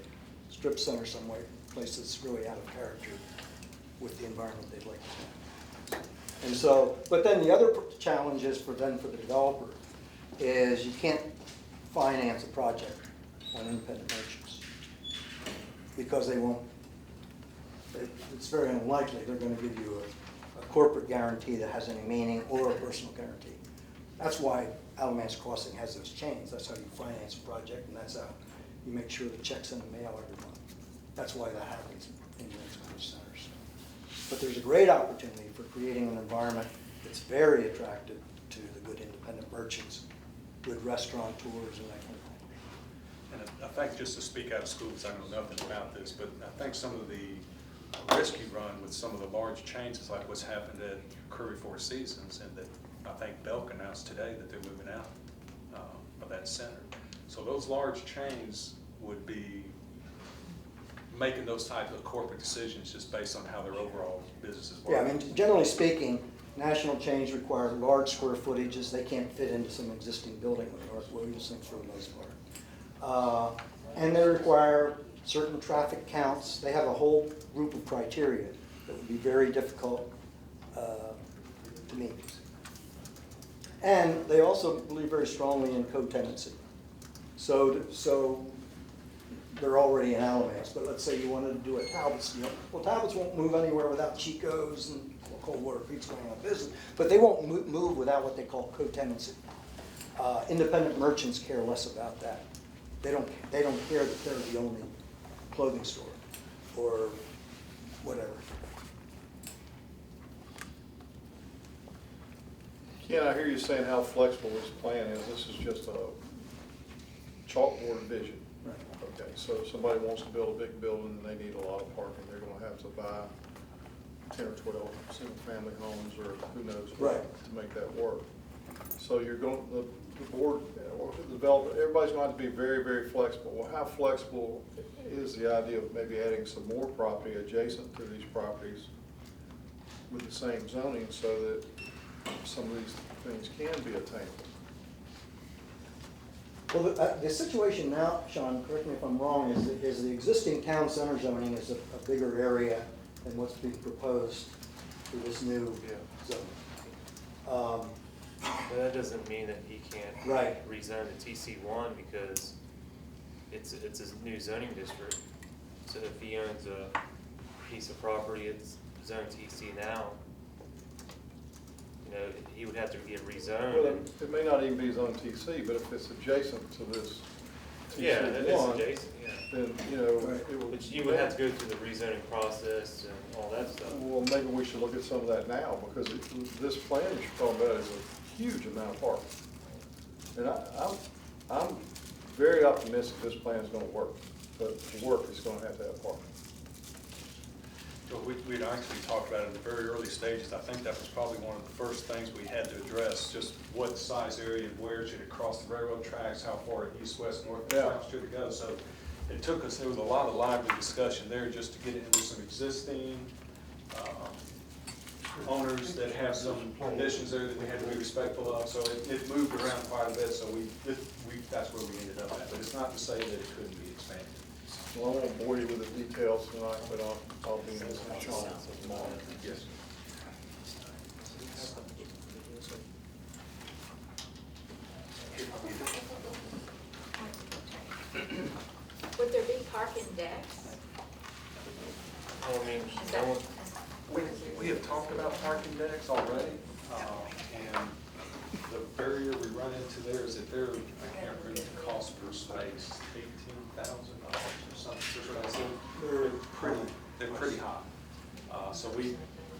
strip center somewhere, place that's really out of character with the environment they'd like to have. And so, but then the other challenge is for the developer is you can't finance a project on independent merchants, because they won't. It's very unlikely they're going to give you a corporate guarantee that has any meaning, or a personal guarantee. That's why Alamance Crossing has those chains. That's how you finance a project, and that's how you make sure the check's in the mail every month. That's why that happens in mixed-use centers. But there's a great opportunity for creating an environment that's very attractive to the good independent merchants, good restaurateurs, and that kind of thing. And I think, just to speak out of school, because I know nothing about this, but I think some of the risk you run with some of the large chains is like what's happened at Curry Four Seasons, and that I think Belk announced today that they're moving out of that center. So those large chains would be making those types of corporate decisions just based on how their overall business is working. Yeah, I mean, generally speaking, national chains require large square footages. They can't fit into some existing building with North Williamson for the most part. And they require certain traffic counts. They have a whole group of criteria that would be very difficult to meet. And they also believe very strongly in co-tenancy. So they're already in Alamance, but let's say you wanted to do a Talbot's, well, Talbot's won't move anywhere without Chico's and Coldwater Creek's going out of business, but they won't move without what they call co-tenancy. Independent merchants care less about that. They don't care that they're the only clothing store or whatever. Ken, I hear you saying how flexible this plan is. This is just a chalkboard vision. Right. Okay, so if somebody wants to build a big building and they need a lot of parking, they're gonna have to buy 10 or 12 single-family homes or who knows what to make that work. So you're going, the board, or the developer, everybody's going to have to be very, very flexible. Well, how flexible is the idea of maybe adding some more property adjacent to these properties with the same zoning so that some of these things can be attainable? Well, the situation now, Sean, correct me if I'm wrong, is the existing town center zoning is a bigger area than what's being proposed for this new zone. But that doesn't mean that he can't rezone to TC1 because it's a new zoning district. So if he owns a piece of property, it's zoned TC now, you know, he would have to get rezoned. Well, it may not even be zone TC, but if it's adjacent to this TC1, yeah, it is adjacent, yeah. Then, you know, it would. But you would have to go through the rezoning process and all that stuff. Well, maybe we should look at some of that now, because this plan you're talking about is a huge amount of parking. And I'm very optimistic this plan is gonna work, but to work, it's gonna have parking. Well, we'd actually talked about it in the very early stages. I think that was probably one of the first things we had to address, just what size area, where should it cross the railroad tracks, how far east, west, north, and south should it go. So it took us, there was a lot of lively discussion there just to get into some existing owners that have some conditions there that we had to be respectful of. So it moved around quite a bit, so that's where we ended up at. But it's not to say that it couldn't be expanded. Well, I won't bore you with the details tonight, but I'll be in this tomorrow. Yes. Would there be parking decks? I mean, Is that- We have talked about parking decks already, and the barrier we run into there is that they're, I can't remember the cost per space, $18,000 or something. That's what I said. They're pretty high. So we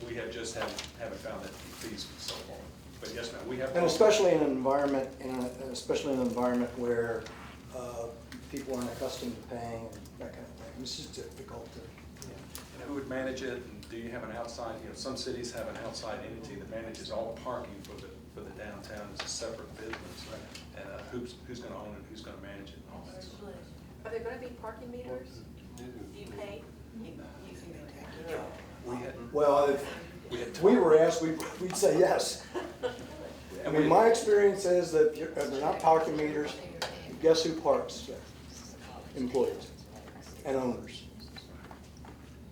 haven't found that to be feasible so far. But yes, ma'am, we have. And especially in an environment, where people aren't accustomed to paying and that kind of thing. It's just difficult to. And who would manage it, and do you have an outside, some cities have an outside entity that manages all the parking for the downtown as a separate business, right? And who's gonna own it, who's gonna manage it, and all that stuff. Are there gonna be parking meters? Do you pay? Well, if we were asked, we'd say yes. I mean, my experience is that if they're not parking meters, guess who parks? Employees and owners.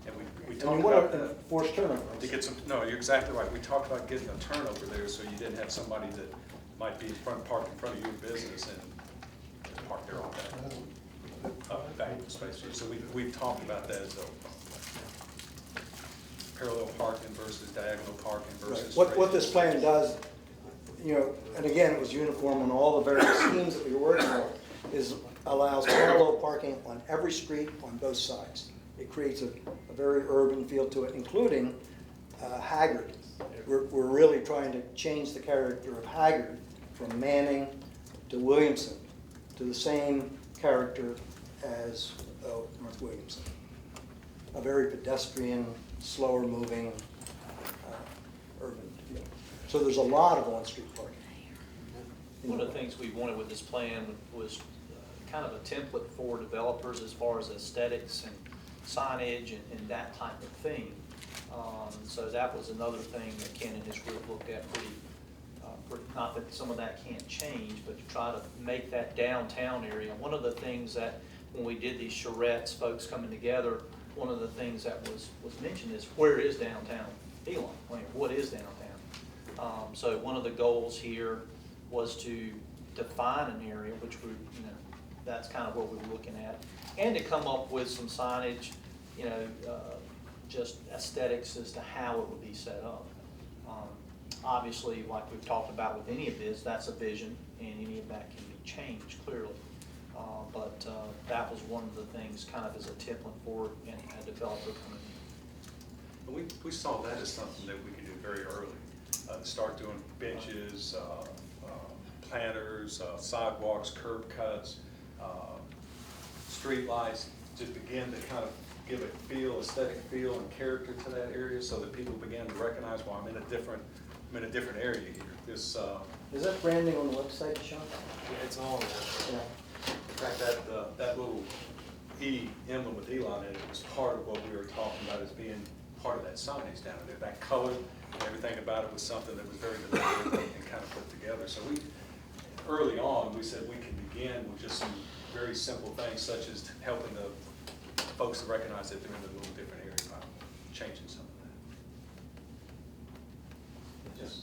And we And talked you want about to that. enforce turnover. To get some, no, you're exactly right. We talked about getting a turnover there, so you didn't have somebody that might be parked in front of your business and park there all day. Back in space. So we've talked about that as a parallel parking versus diagonal parking versus. What this plan does, and again, it was uniform on all the various schemes that we were working on, is allows parallel parking on every street on both sides. It creates a very urban feel to it, including Haggard. We're really trying to change the character of Haggard from Manning to Williamson to the same character as North Williamson. A very pedestrian, slower moving urban feel. So there's a lot of on-street parking. One of the things we wanted with this plan was kind of a template for developers as far as aesthetics and signage and that type of thing. So that was another thing that Ken and his group looked at pretty not that some of that can't change, but to try to make that downtown area. One of the things that, when we did these charrettes, folks coming together, one of the things that was mentioned is, where is downtown Elon? I mean, what is downtown? So one of the goals here was to define an area, which we, that's kind of what we were looking at, and to come up with some signage, just aesthetics as to how it would be set up. Obviously, like we've talked about with any of this, that's a vision, and any of that can be changed clearly. But that was one of the things kind of as a template for a developer coming in. We saw that as something that we could do very early. Start doing benches, planters, sidewalks, curb cuts, street lights, to begin to kind of give a feel, aesthetic feel and character to that area, so that people begin to recognize, well, I'm in a different area here. This, Is that branding on the website, Sean? Yeah, it's on there. Yeah. in fact, that little E emblem with Elon in it was part of what we were talking about as being part of that signage down there. That color and everything about it was something that was very deliberate and kind of put together. So early on, we said we can begin with just some very simple things, such as helping the folks to recognize that they're in a little different area by changing some of that. Yes.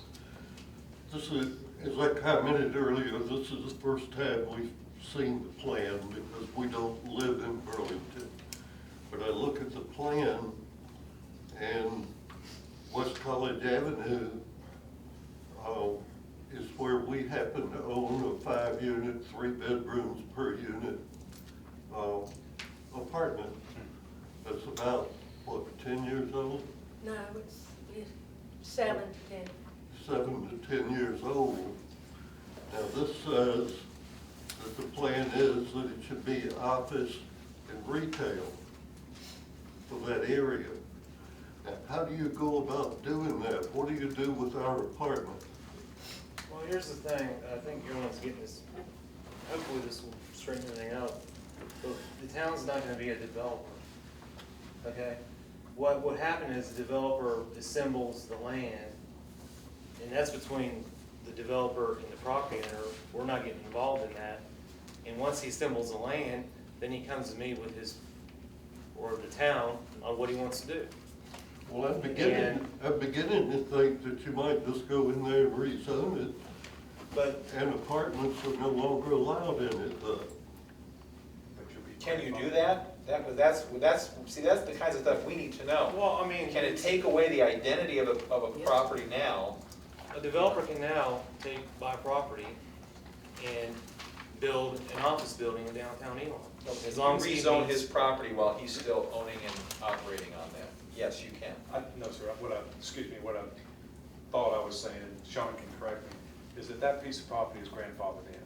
This is, as I commented earlier, this is the first time we've seen the plan because we don't live in Burlington. But I look at the plan and West College Avenue is where we happen to own a 5-unit, 3 bedrooms per unit apartment. That's about, what, 10 years old? No, it's 7 to 10. 7 to 10 years old. Now this says that the plan is that it should be office and retail for that area. Now, how do you go about doing that? What do you do with our apartment? Well, here's the thing, I think everyone's getting this, hopefully this will straighten everything out. The town's not gonna be a developer, okay? What happened is the developer assembles the land, and that's between the developer and the property owner. We're not getting involved in that. And once he assembles the land, then he comes to me with his, or the town, on what he wants to do. Well, I'm beginning to think that you might just go in there and rezone it. But and apartments are no longer allowed in it, Can you do that? That's the kinds of stuff we need to know. Well, I mean, Can it take away the identity of a property now? a developer can now buy property and build an office building in downtown Elon. As long as he rezone meets- his property while he's still owning and operating on that. Yes, you can. No, sir, what I thought I was saying, and Sean can correct me, is that piece of property is grandfathered in.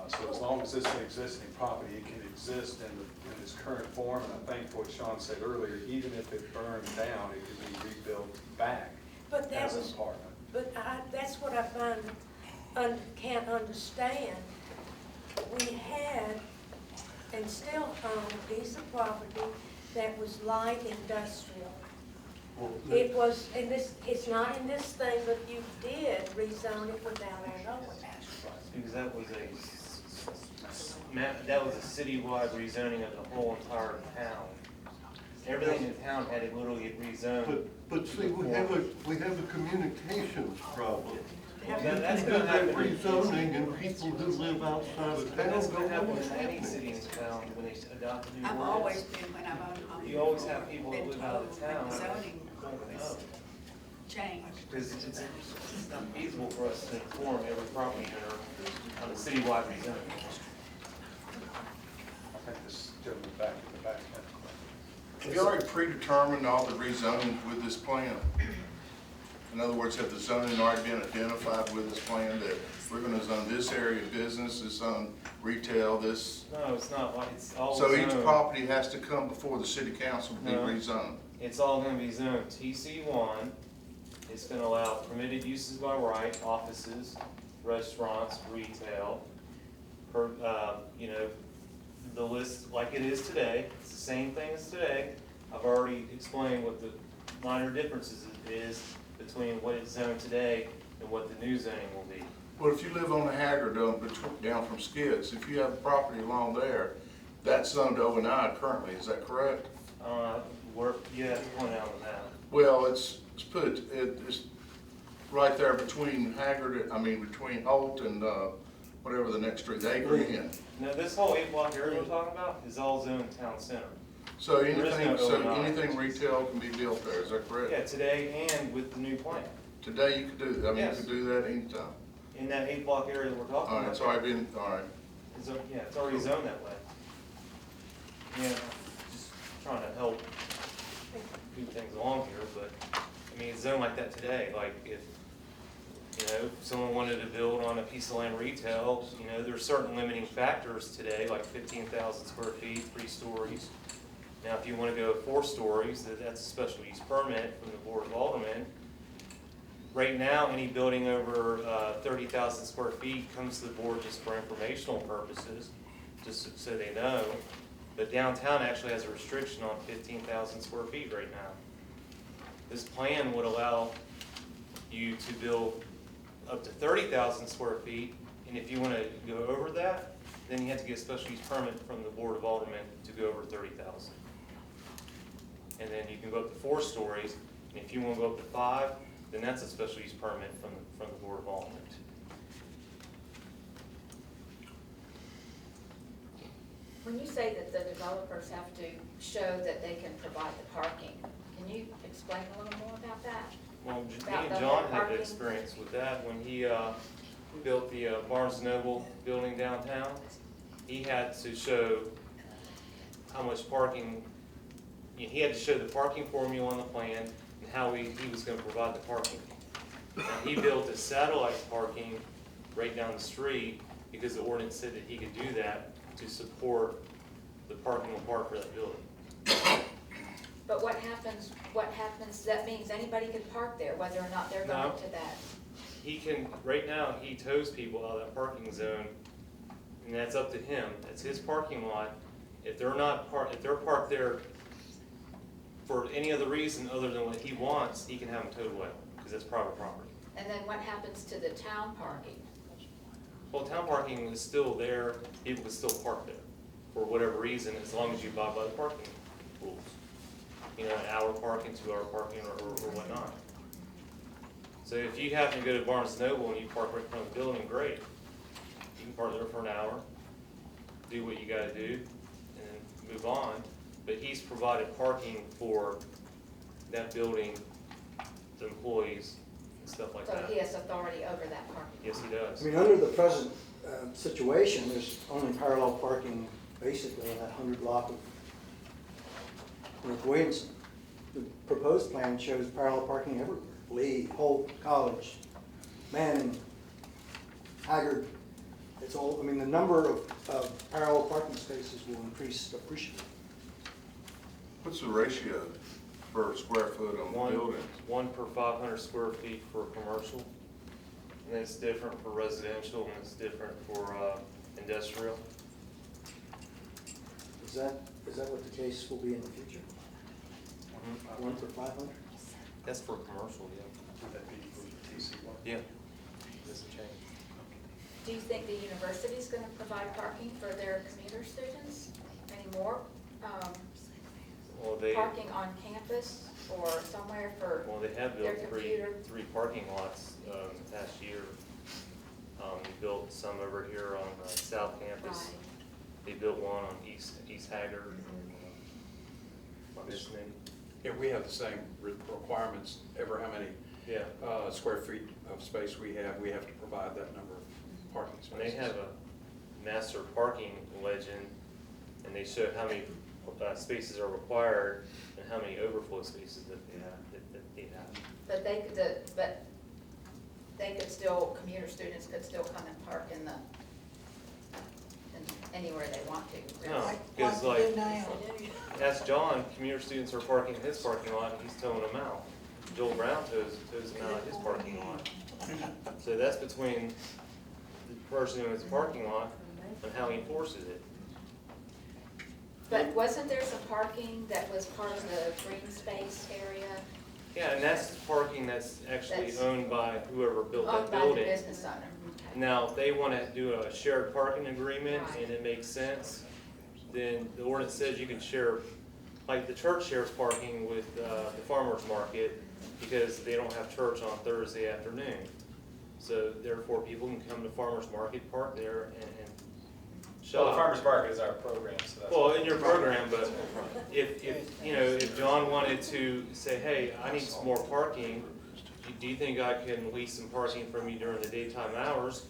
So as long as it's an existing property, it can exist in its current form, and I think what Sean said earlier, even if it burned down, it could be rebuilt back But that as an was, apartment. but that's what I can't understand. We had and still own a piece of property that was light industrial. It was, and it's not in this thing, but you did rezone it without our knowledge. Because that was a citywide rezoning of the whole entire town. Everything in town had to literally get rezoned. But see, we have a communications problem. That's You gonna get happen. that rezoning and people who live outside of town That's don't gonna know happen what's in any happening. city in town when they adopt a new I've ordinance. always been, when I've owned homes. You always have people that been live out of told town. that the zoning don't was know. changed. Because it's not feasible for us to inform every property owner on a citywide rezoning. I think this gentleman back in the back had a question. Have you already predetermined all the rezoning with this plan? In other words, have the zoning already been identified with this plan that we're gonna zone this area of business, this zone retail, this? No, it's not like, it's all So each zoned. property has to come before the city council to be No. rezoned? It's all gonna be zoned TC1. It's gonna allow permitted uses by right, offices, restaurants, retail. The list like it is today, it's the same thing as today. I've already explained what the minor differences is between what is zoned today than what the new zoning will be. Well, if you live on the Haggard down from Skids, if you have property along there, that's zoned O&I currently, is that correct? Yeah, point out on that. Well, it's right there between between Holt and, whatever the next street, they agree in. No, this whole 8-block area we're talking about is all zoned town center. So There is no O&I. anything retail can be built there, is that correct? Yeah, today and with the new plan. Today you could do that, Yes. you could do that anytime. In that 8-block area that we're talking All right, about. it's already been, all right. Yeah, it's already zoned that way. Yeah, just trying to help move things along here, but, I mean, it's zoned like that today, like if, if someone wanted to build on a piece of land retail, there's certain limiting factors today, like 15,000 square feet, 3 stories. Now, if you want to go 4 stories, that's a special use permit from the Board of Aldermen. Right now, any building over 30,000 square feet comes to the board just for informational purposes, just so they know. But downtown actually has a restriction on 15,000 square feet right now. This plan would allow you to build up to 30,000 square feet, and if you want to go over that, then you have to get a special use permit from the Board of Aldermen to go over 30,000. And then you can go up to 4 stories, and if you want to go up to 5, then that's a special use permit from the Board of Aldermen. When you say that the developers have to show that they can provide the parking, can you explain a little more about that? Well, me About and the John had parking? experience with that when he built the Barnes Noble building downtown. He had to show how much parking, he had to show the parking formula on the plan and how he was going to provide the parking. Now, he built a satellite parking right down the street because the ordinance said that he could do that to support the parking lot for that building. But what happens, that means anybody can park there, whether or not they're going No. to that. He can, right now, he tows people out of that parking zone, and that's up to him. That's his parking lot. If they're parked there for any other reason other than what he wants, he can have them towed away, because that's private property. And then what happens to the town parking? Well, town parking is still there, people can still park there, for whatever reason, as long as you abide by the parking rules. An hour parking, 2-hour parking, or whatnot. So if you happen to go to Barnes Noble and you park right in front of the building, great. You can park there for an hour, do what you gotta do, and then move on. But he's provided parking for that building, the employees, and stuff like that. So he has authority over that parking? Yes, he does. I mean, under the present situation, there's only parallel parking basically in that 100 block of North Williamson. The proposed plan shows parallel parking everywhere. Lee, Holt, College, Manning, Haggard. It's all, I mean, the number of parallel parking spaces will increase appreciably. What's the ratio per square foot on the building? One per 500 square feet for commercial, and it's different for residential, and it's different for industrial. Is that what the case will be in the future? 1 for 500? That's for commercial, yeah. Yeah, doesn't change. Do you think the university's going to provide parking for their commuter students anymore? Well, Parking on campus or somewhere for Well, they have their built computer? three parking lots the past year. They built some over here on the South Campus. Right. They built one on East Haggard. Yeah, we have the same requirements, ever how many square feet of space we have to provide that number of parking And they spaces. have a master parking legend, and they show how many spaces are required and how many overflow spaces that they have. But they could still, commuter students could still come and park in anywhere they want to. No, because like, ask John, commuter students are parking in his parking lot, and he's towing them out. Joel Brown tows them out of his parking lot. So that's between the person who owns the parking lot and how he enforces it. But wasn't there some parking that was part of the green space area Yeah, and that's parking that's actually That's owned by whoever built that Owned by the building. business owner. Now, if they want to do a shared parking agreement and it makes sense, then the ordinance says you can share, like the church shares parking with the farmer's market because they don't have church on Thursday afternoon. So therefore, people can come to farmer's market, park there and shop. Well, the farmer's market is our program, so that's. Well, in your program, but if, you know, if John wanted to say, hey, I need some more parking, do you think I can lease some parking from you during the daytime hours?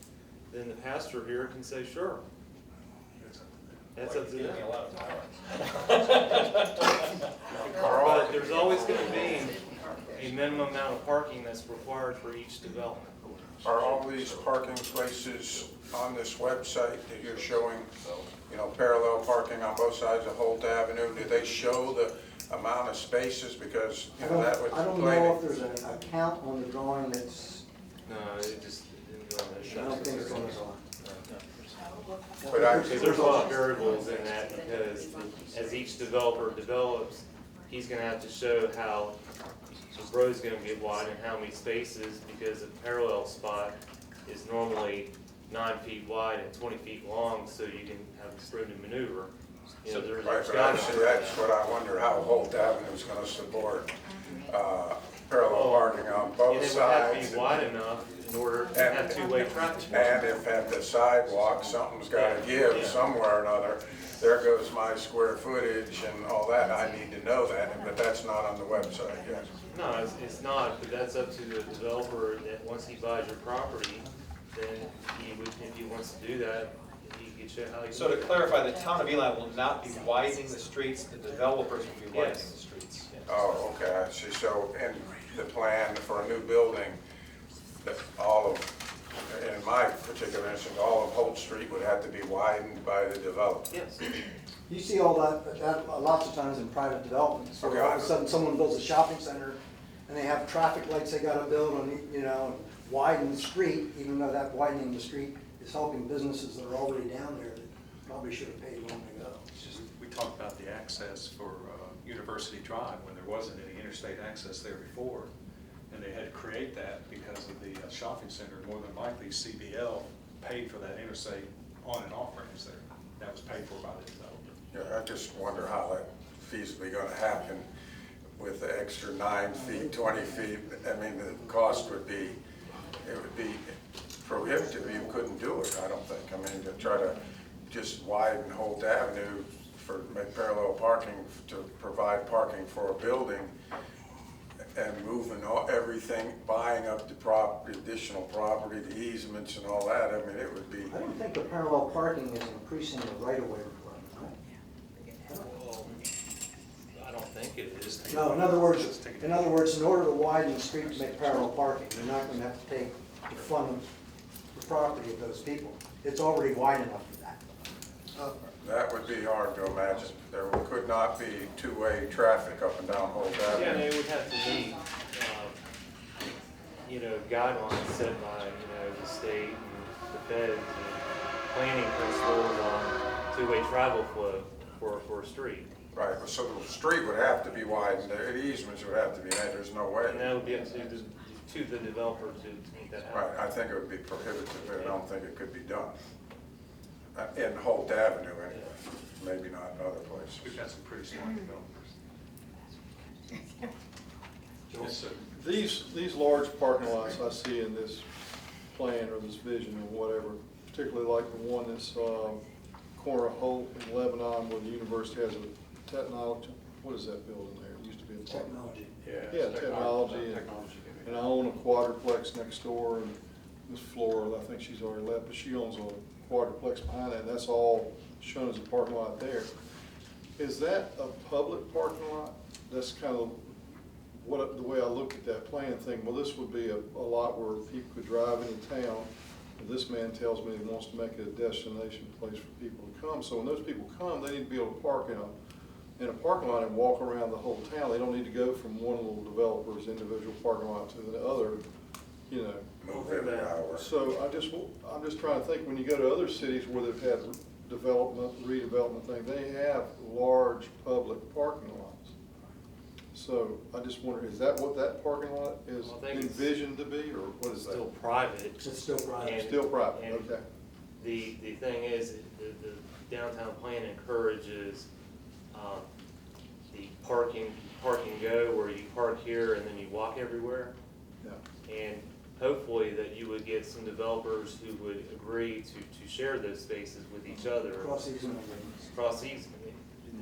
Then the pastor here can say, sure. That's up to them. But there's always gonna be a minimum amount of parking that's required for each development. Are all these parking places on this website that you're showing, you know, parallel parking on both sides of Holt Avenue? Do they show the amount of spaces? Because, you know, that would I don't play. know if there's a count on the drawing that's, No, it just didn't go on that I shot. don't think it's on the drawing. But I, Because there's a lot of variables in that, because as each developer develops, he's gonna have to show how the road's gonna get wide and how many spaces, because a parallel spot is normally 9 feet wide and 20 feet long, so you can have room to maneuver. You know, there's right, but guidelines. actually, that's what I wonder, how Holt Avenue is gonna support, parallel parking on both And it would have to sides. be wide enough in order to have two-way traffic. And if at the sidewalk, something's gotta give somewhere or another, there goes my square footage and all that, I need to know that, but that's not on the website yet. No, it's not, but that's up to the developer, that once he buys your property, then he would, if he wants to do that, he can show how he. So to clarify, the town of Elon will not be widening the streets, the developers will be widening Yes. the streets. Oh, okay, I see, so in the plan for a new building, that all of, in my particular instance, all of Holt Street would have to be widened by the developer. Yes. You see all that lots of times in private developments. Okay, All of a sudden, someone builds a shopping center, and they have traffic lights they gotta build, and, you know, widen the street, even though that widening the street is helping businesses that are already down there that probably should have paid long ago. It's just, we talked about the access for University Drive, when there wasn't any interstate access there before. And they had to create that because of the shopping center. More than likely, CBL paid for that interstate on and off ramps there. That was paid for by the developer. Yeah, I just wonder how that feasibly gonna happen with the extra 9 feet, 20 feet. I mean, the cost would be, it would be prohibitive, you couldn't do it, I don't think. I mean, to try to just widen Holt Avenue for, make parallel parking, to provide parking for a building, and moving everything, buying up the property, additional property, the easements and all that, I mean, it would be. I don't think the parallel parking is increasing the right-of-way requirement. I don't think it is. No, in other words, in order to widen the street to make parallel parking, you're not gonna have to take the fund the property of those people. It's already wide enough for that. That would be hard to imagine. There could not be two-way traffic up and down Holt Avenue. Yeah, they would have to meet, you know, guidelines set by, you know, the state and the feds and planning principles on two-way travel flow for a street. Right, so the street would have to be widened, the easements would have to be made, there's no way. And that would be up to the developer to make that happen. Right, I think it would be prohibitive, I don't think it could be done. In Holt Avenue anyway, maybe not in other places. We've got some pretty smart developers. Yes, sir. These large parking lots I see in this plan or this vision or whatever, particularly like the one that's corner of Holt and Lebanon where the university has a technology, what is that building there? It used to be a Technology. Yeah, technology. And I own a quadruplex next door, and Ms. Flora, I think she's already left, but she owns a quadruplex behind that, and that's all shown as a parking lot there. Is that a public parking lot? That's kind of the way I looked at that plan, thinking, well, this would be a lot where people could drive into town. And this man tells me he wants to make it a destination place for people to come. So when those people come, they need to be able to park in a parking lot and walk around the whole town. They don't need to go from one little developer's individual parking lot to the other, you know. Move every hour. So I'm just trying to think, when you go to other cities where they've had redevelopment thing, they have large public parking lots. So I just wonder, is that what that parking lot is I think it's envisioned to be, or what is that? Still private. It's still private. And- Still private, and okay. The thing is, the downtown plan encourages, the parking go, where you park here and then you walk everywhere. Yeah. And hopefully that you would get some developers who would agree to share those spaces with each other. Cross easement agreements. Cross easement,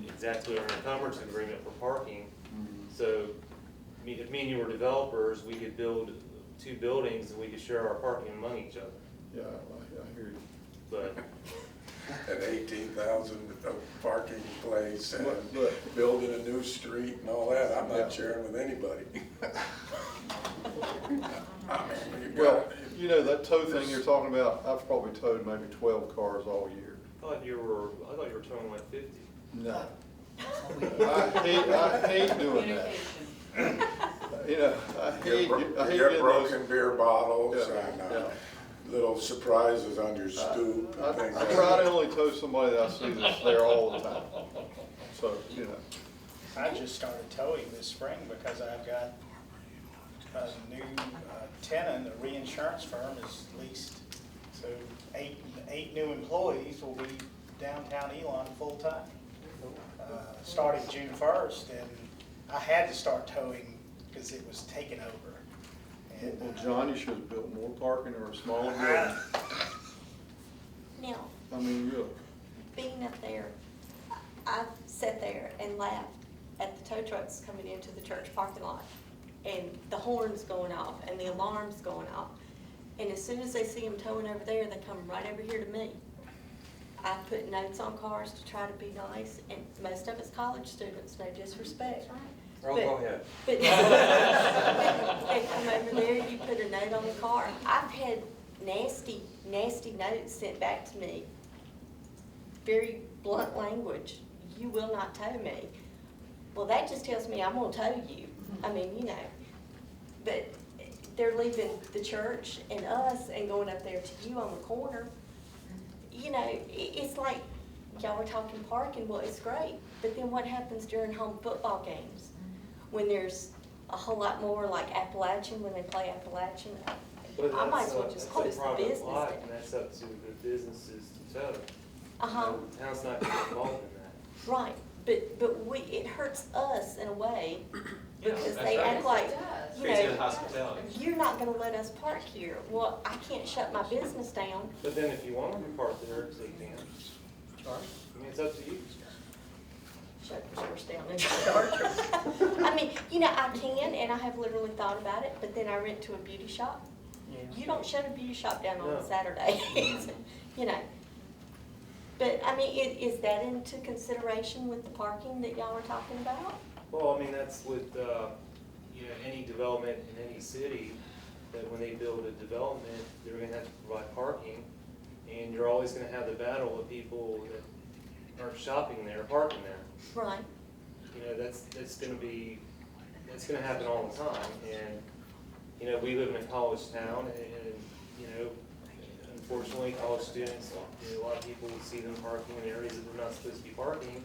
exactly, or an encumbrance agreement for parking. So, if me and you were developers, we could build 2 buildings and we could share our parking among each other. Yeah, I hear you. But, At 18,000 parking place and But- building a new street and all that, I'm Yeah. not sharing with anybody. I mean, you Well, got, you know, that tow thing you're talking about, I've probably towed maybe 12 cars all year. I thought you were towing like 50. No. I hate doing that. You know, I hate you getting get those. broken beer bottles Yeah, and yeah. little surprises on your stoop and things I like try to that. only tow somebody that I see that's there all the time. So, you know. I just started towing this spring because I've got a new tenant, a reinsurance firm is leased. So eight new employees will be downtown Elon full-time. Starting June 1st, and I had to start towing because it was taken over. And, Well, John, you should have built more parking or a smaller building. Now, I mean, really. being up there, I sat there and laughed at the tow trucks coming into the church parking lot, and the horns going off, and the alarms going off. And as soon as they see them towing over there, they come right over here to me. I put notes on cars to try to be nice, and most of it's college students, no disrespect. Earl, go ahead. But they come over there, you put a note on the car. I've had nasty, nasty notes sent back to me. Very blunt language, you will not tow me. Well, that just tells me I'm gonna tow you. I mean, you know, but they're leaving the church and us and going up there to you on the corner. You know, it's like, y'all were talking parking, well, it's great, but then what happens during home football games? When there's a whole lot more like Appalachian, when they play Appalachian, But I might that's as well a- just that's a close the private business lot, down. And that's up to the businesses to tow. Uh-huh. The town's not gonna get involved in that. Right, but it hurts us in a way, Yeah, because that's they right. act like, Yes, it you Feeds into know, hospitality. you're not gonna let us park here. Well, I can't shut my business down. But then if you want them to park there, they can. I mean, it's up to you. Shut yours down and start yours. I mean, you know, I can, and I have literally thought about it, but then I rent to a beauty shop. You don't shut a beauty shop down on No. a Saturday, you know. But, I mean, is that into consideration with the parking that y'all are talking about? Well, I mean, that's with, any development in any city, that when they build a development, they're gonna have to provide parking. And you're always gonna have the battle of people that aren't shopping there, parking there. Right. You know, that's gonna happen all the time. And, you know, we live in a college town and, you know, unfortunately, college students, a lot of people see them parking in areas that they're not supposed to be parking.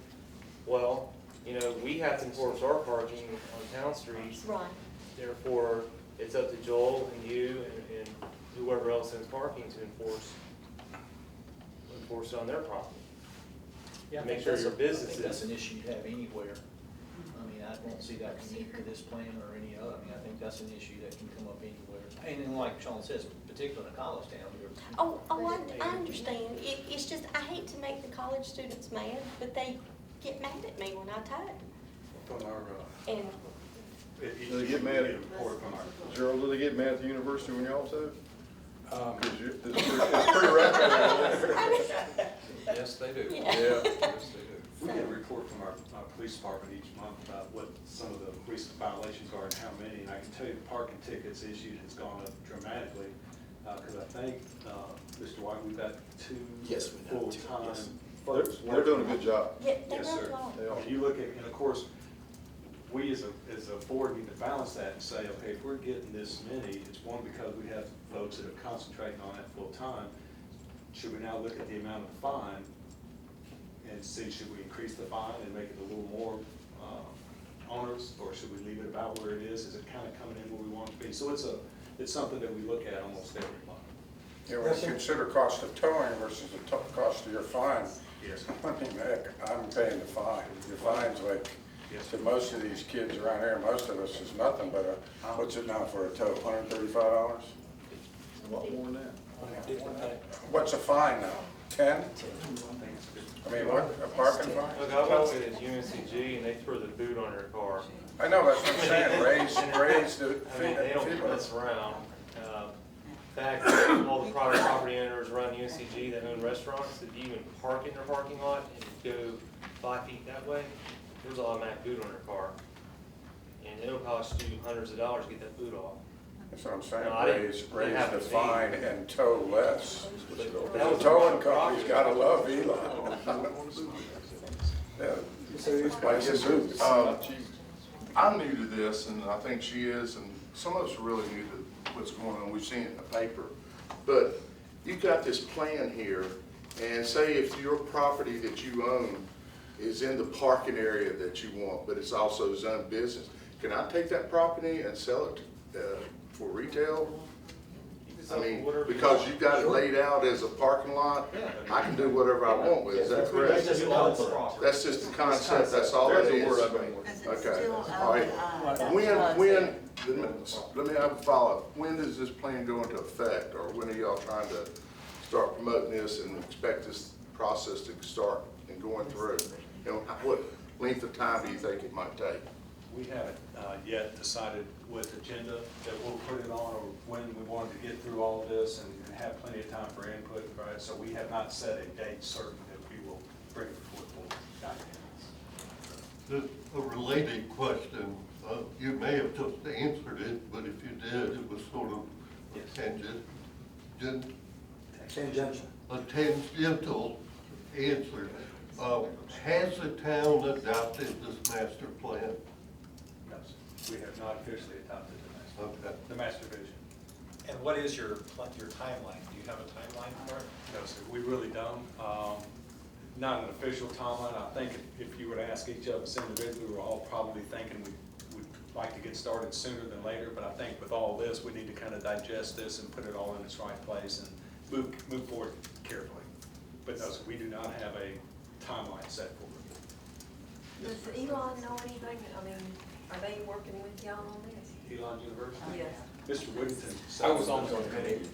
Well, you know, we have to enforce our parking on town streets. Right. Therefore, it's up to Joel and you and whoever else has parking to enforce it on their property. Yeah, I Make think sure that's your I business think that's is. an issue you have anywhere. I mean, I don't see that unique to this plan or any other. I mean, I think that's an issue that can come up anywhere. And then like Sean says, particularly in a college town, I understand. It's just, I hate to make the college students mad, but they get mad at me when I tow. From our, And, Do they get mad at, Gerald, do they get mad at the university when y'all tow? Because it's pretty rough. Yes, they do. Yeah. Yeah. Yes, they do. we get a report from our police department each month about what some of the recent violations are and how many. And I can tell you the parking tickets issued has gone up dramatically. Because I think, Mr. White, we've got two Yes, we have two, full-time yes. folks. They're doing a good job. yeah, they Yes, really sir. are. They are. And you look at, and of course, we as a board need to balance that and say, okay, if we're getting this many, it's one, because we have folks that are concentrating on that full time. Should we now look at the amount of the fine and see, should we increase the fine and make it a little more onerous, or should we leave about where it is it kind of coming in where we want it to be? So it's something that we look at almost every month. You know, when you consider cost of towing versus the cost of your fine, Yes. I mean, heck, I'm paying the fine. Your fine's like, Yes. to most of these kids around here, most of us is nothing but what's it now for a tow, $135? A lot more than that. What's a fine now, 10? I mean, what, a parking fine? Look, I worked at UNCG and they threw the boot on your car. I know, that's what I'm saying, raise the I mean, they don't fee. mess around. In fact, all the private property owners around UNCG that own restaurants, if you even park in their parking lot and you go 5 feet that way, there's an automatic boot on your car. And it'll cost you hundreds of dollars to get that boot off. That's what I'm saying, No, I didn't- raise didn't have the to pay. fine and tow less. That The was towing private company's property. gotta love Elon. Yeah, it's by his boots. I'm new to this, and I think she is, and some of us are really new to what's going on. We've seen it in the paper. But you've got this plan here, and say if your property that you own is in the parking area that you want, but it's also zoned business, can I take that property and sell it for retail? I mean, because you've got it laid out as a parking lot, I can do whatever I want with it, is that correct? That's just the concept, that's all it is? Okay, all right. Let me have a follow-up. When does this plan go into effect, or when are y'all trying to start promoting this and expect this process to start and going through? You know, what length of time do you think it might take? We haven't yet decided what agenda that we'll put it on, or when we wanted to get through all of this and have plenty of time for input, right? So we have not set a date certain that we will bring it before the board. A related question, you may have just answered it, but if you did, it was sort of a tangential answer. Has the town adopted this master plan? No, we have not officially adopted the master vision. And what is your timeline? Do you have a timeline for it? No, sir, we really don't. Not an official timeline. I think if you were to ask each of us individually, we're all probably thinking we'd like to get started sooner than later, but I think with all this, we need to kind of digest this and put it all in its right place and move forward carefully. But no, sir, we do not have a timeline set for it. Does Elon know anything? I mean, are they working with y'all on this? Elon University? Yes. Mr. Whittington. I was on the committee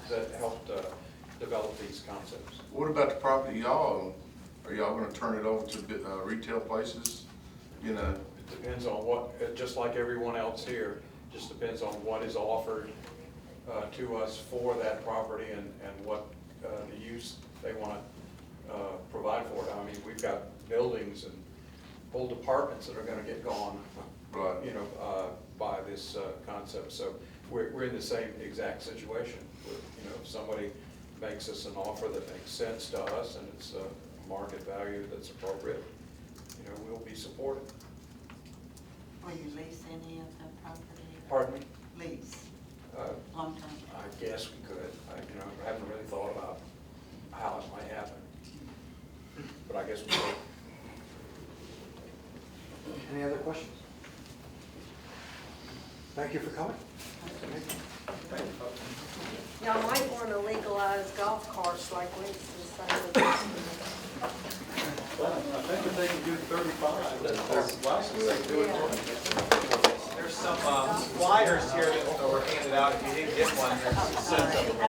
that helped develop these concepts. What about the property y'all own? Are y'all gonna turn it over to retail places? You know, It depends on what, just like everyone else here, just depends on what is offered to us for that property and what the use they want to provide for it. I mean, we've got buildings and whole departments that are going to get gone, right. you know, by this concept. So we're in the same exact situation. You know, if somebody makes us an offer that makes sense to us and it's a market value that's appropriate, you know, we'll be supportive. Will you lease any of the property? Pardon me? Lease, long term? I guess we could. You know, I haven't really thought about how it might happen. But I guess we could. Any other questions? Thank you for coming. Y'all might want to legalize golf carts like Winston said. Well, I think if they can do 35, that's license, they can do it. There's some flyers here that were handed out. If you didn't get one, there's a set of them.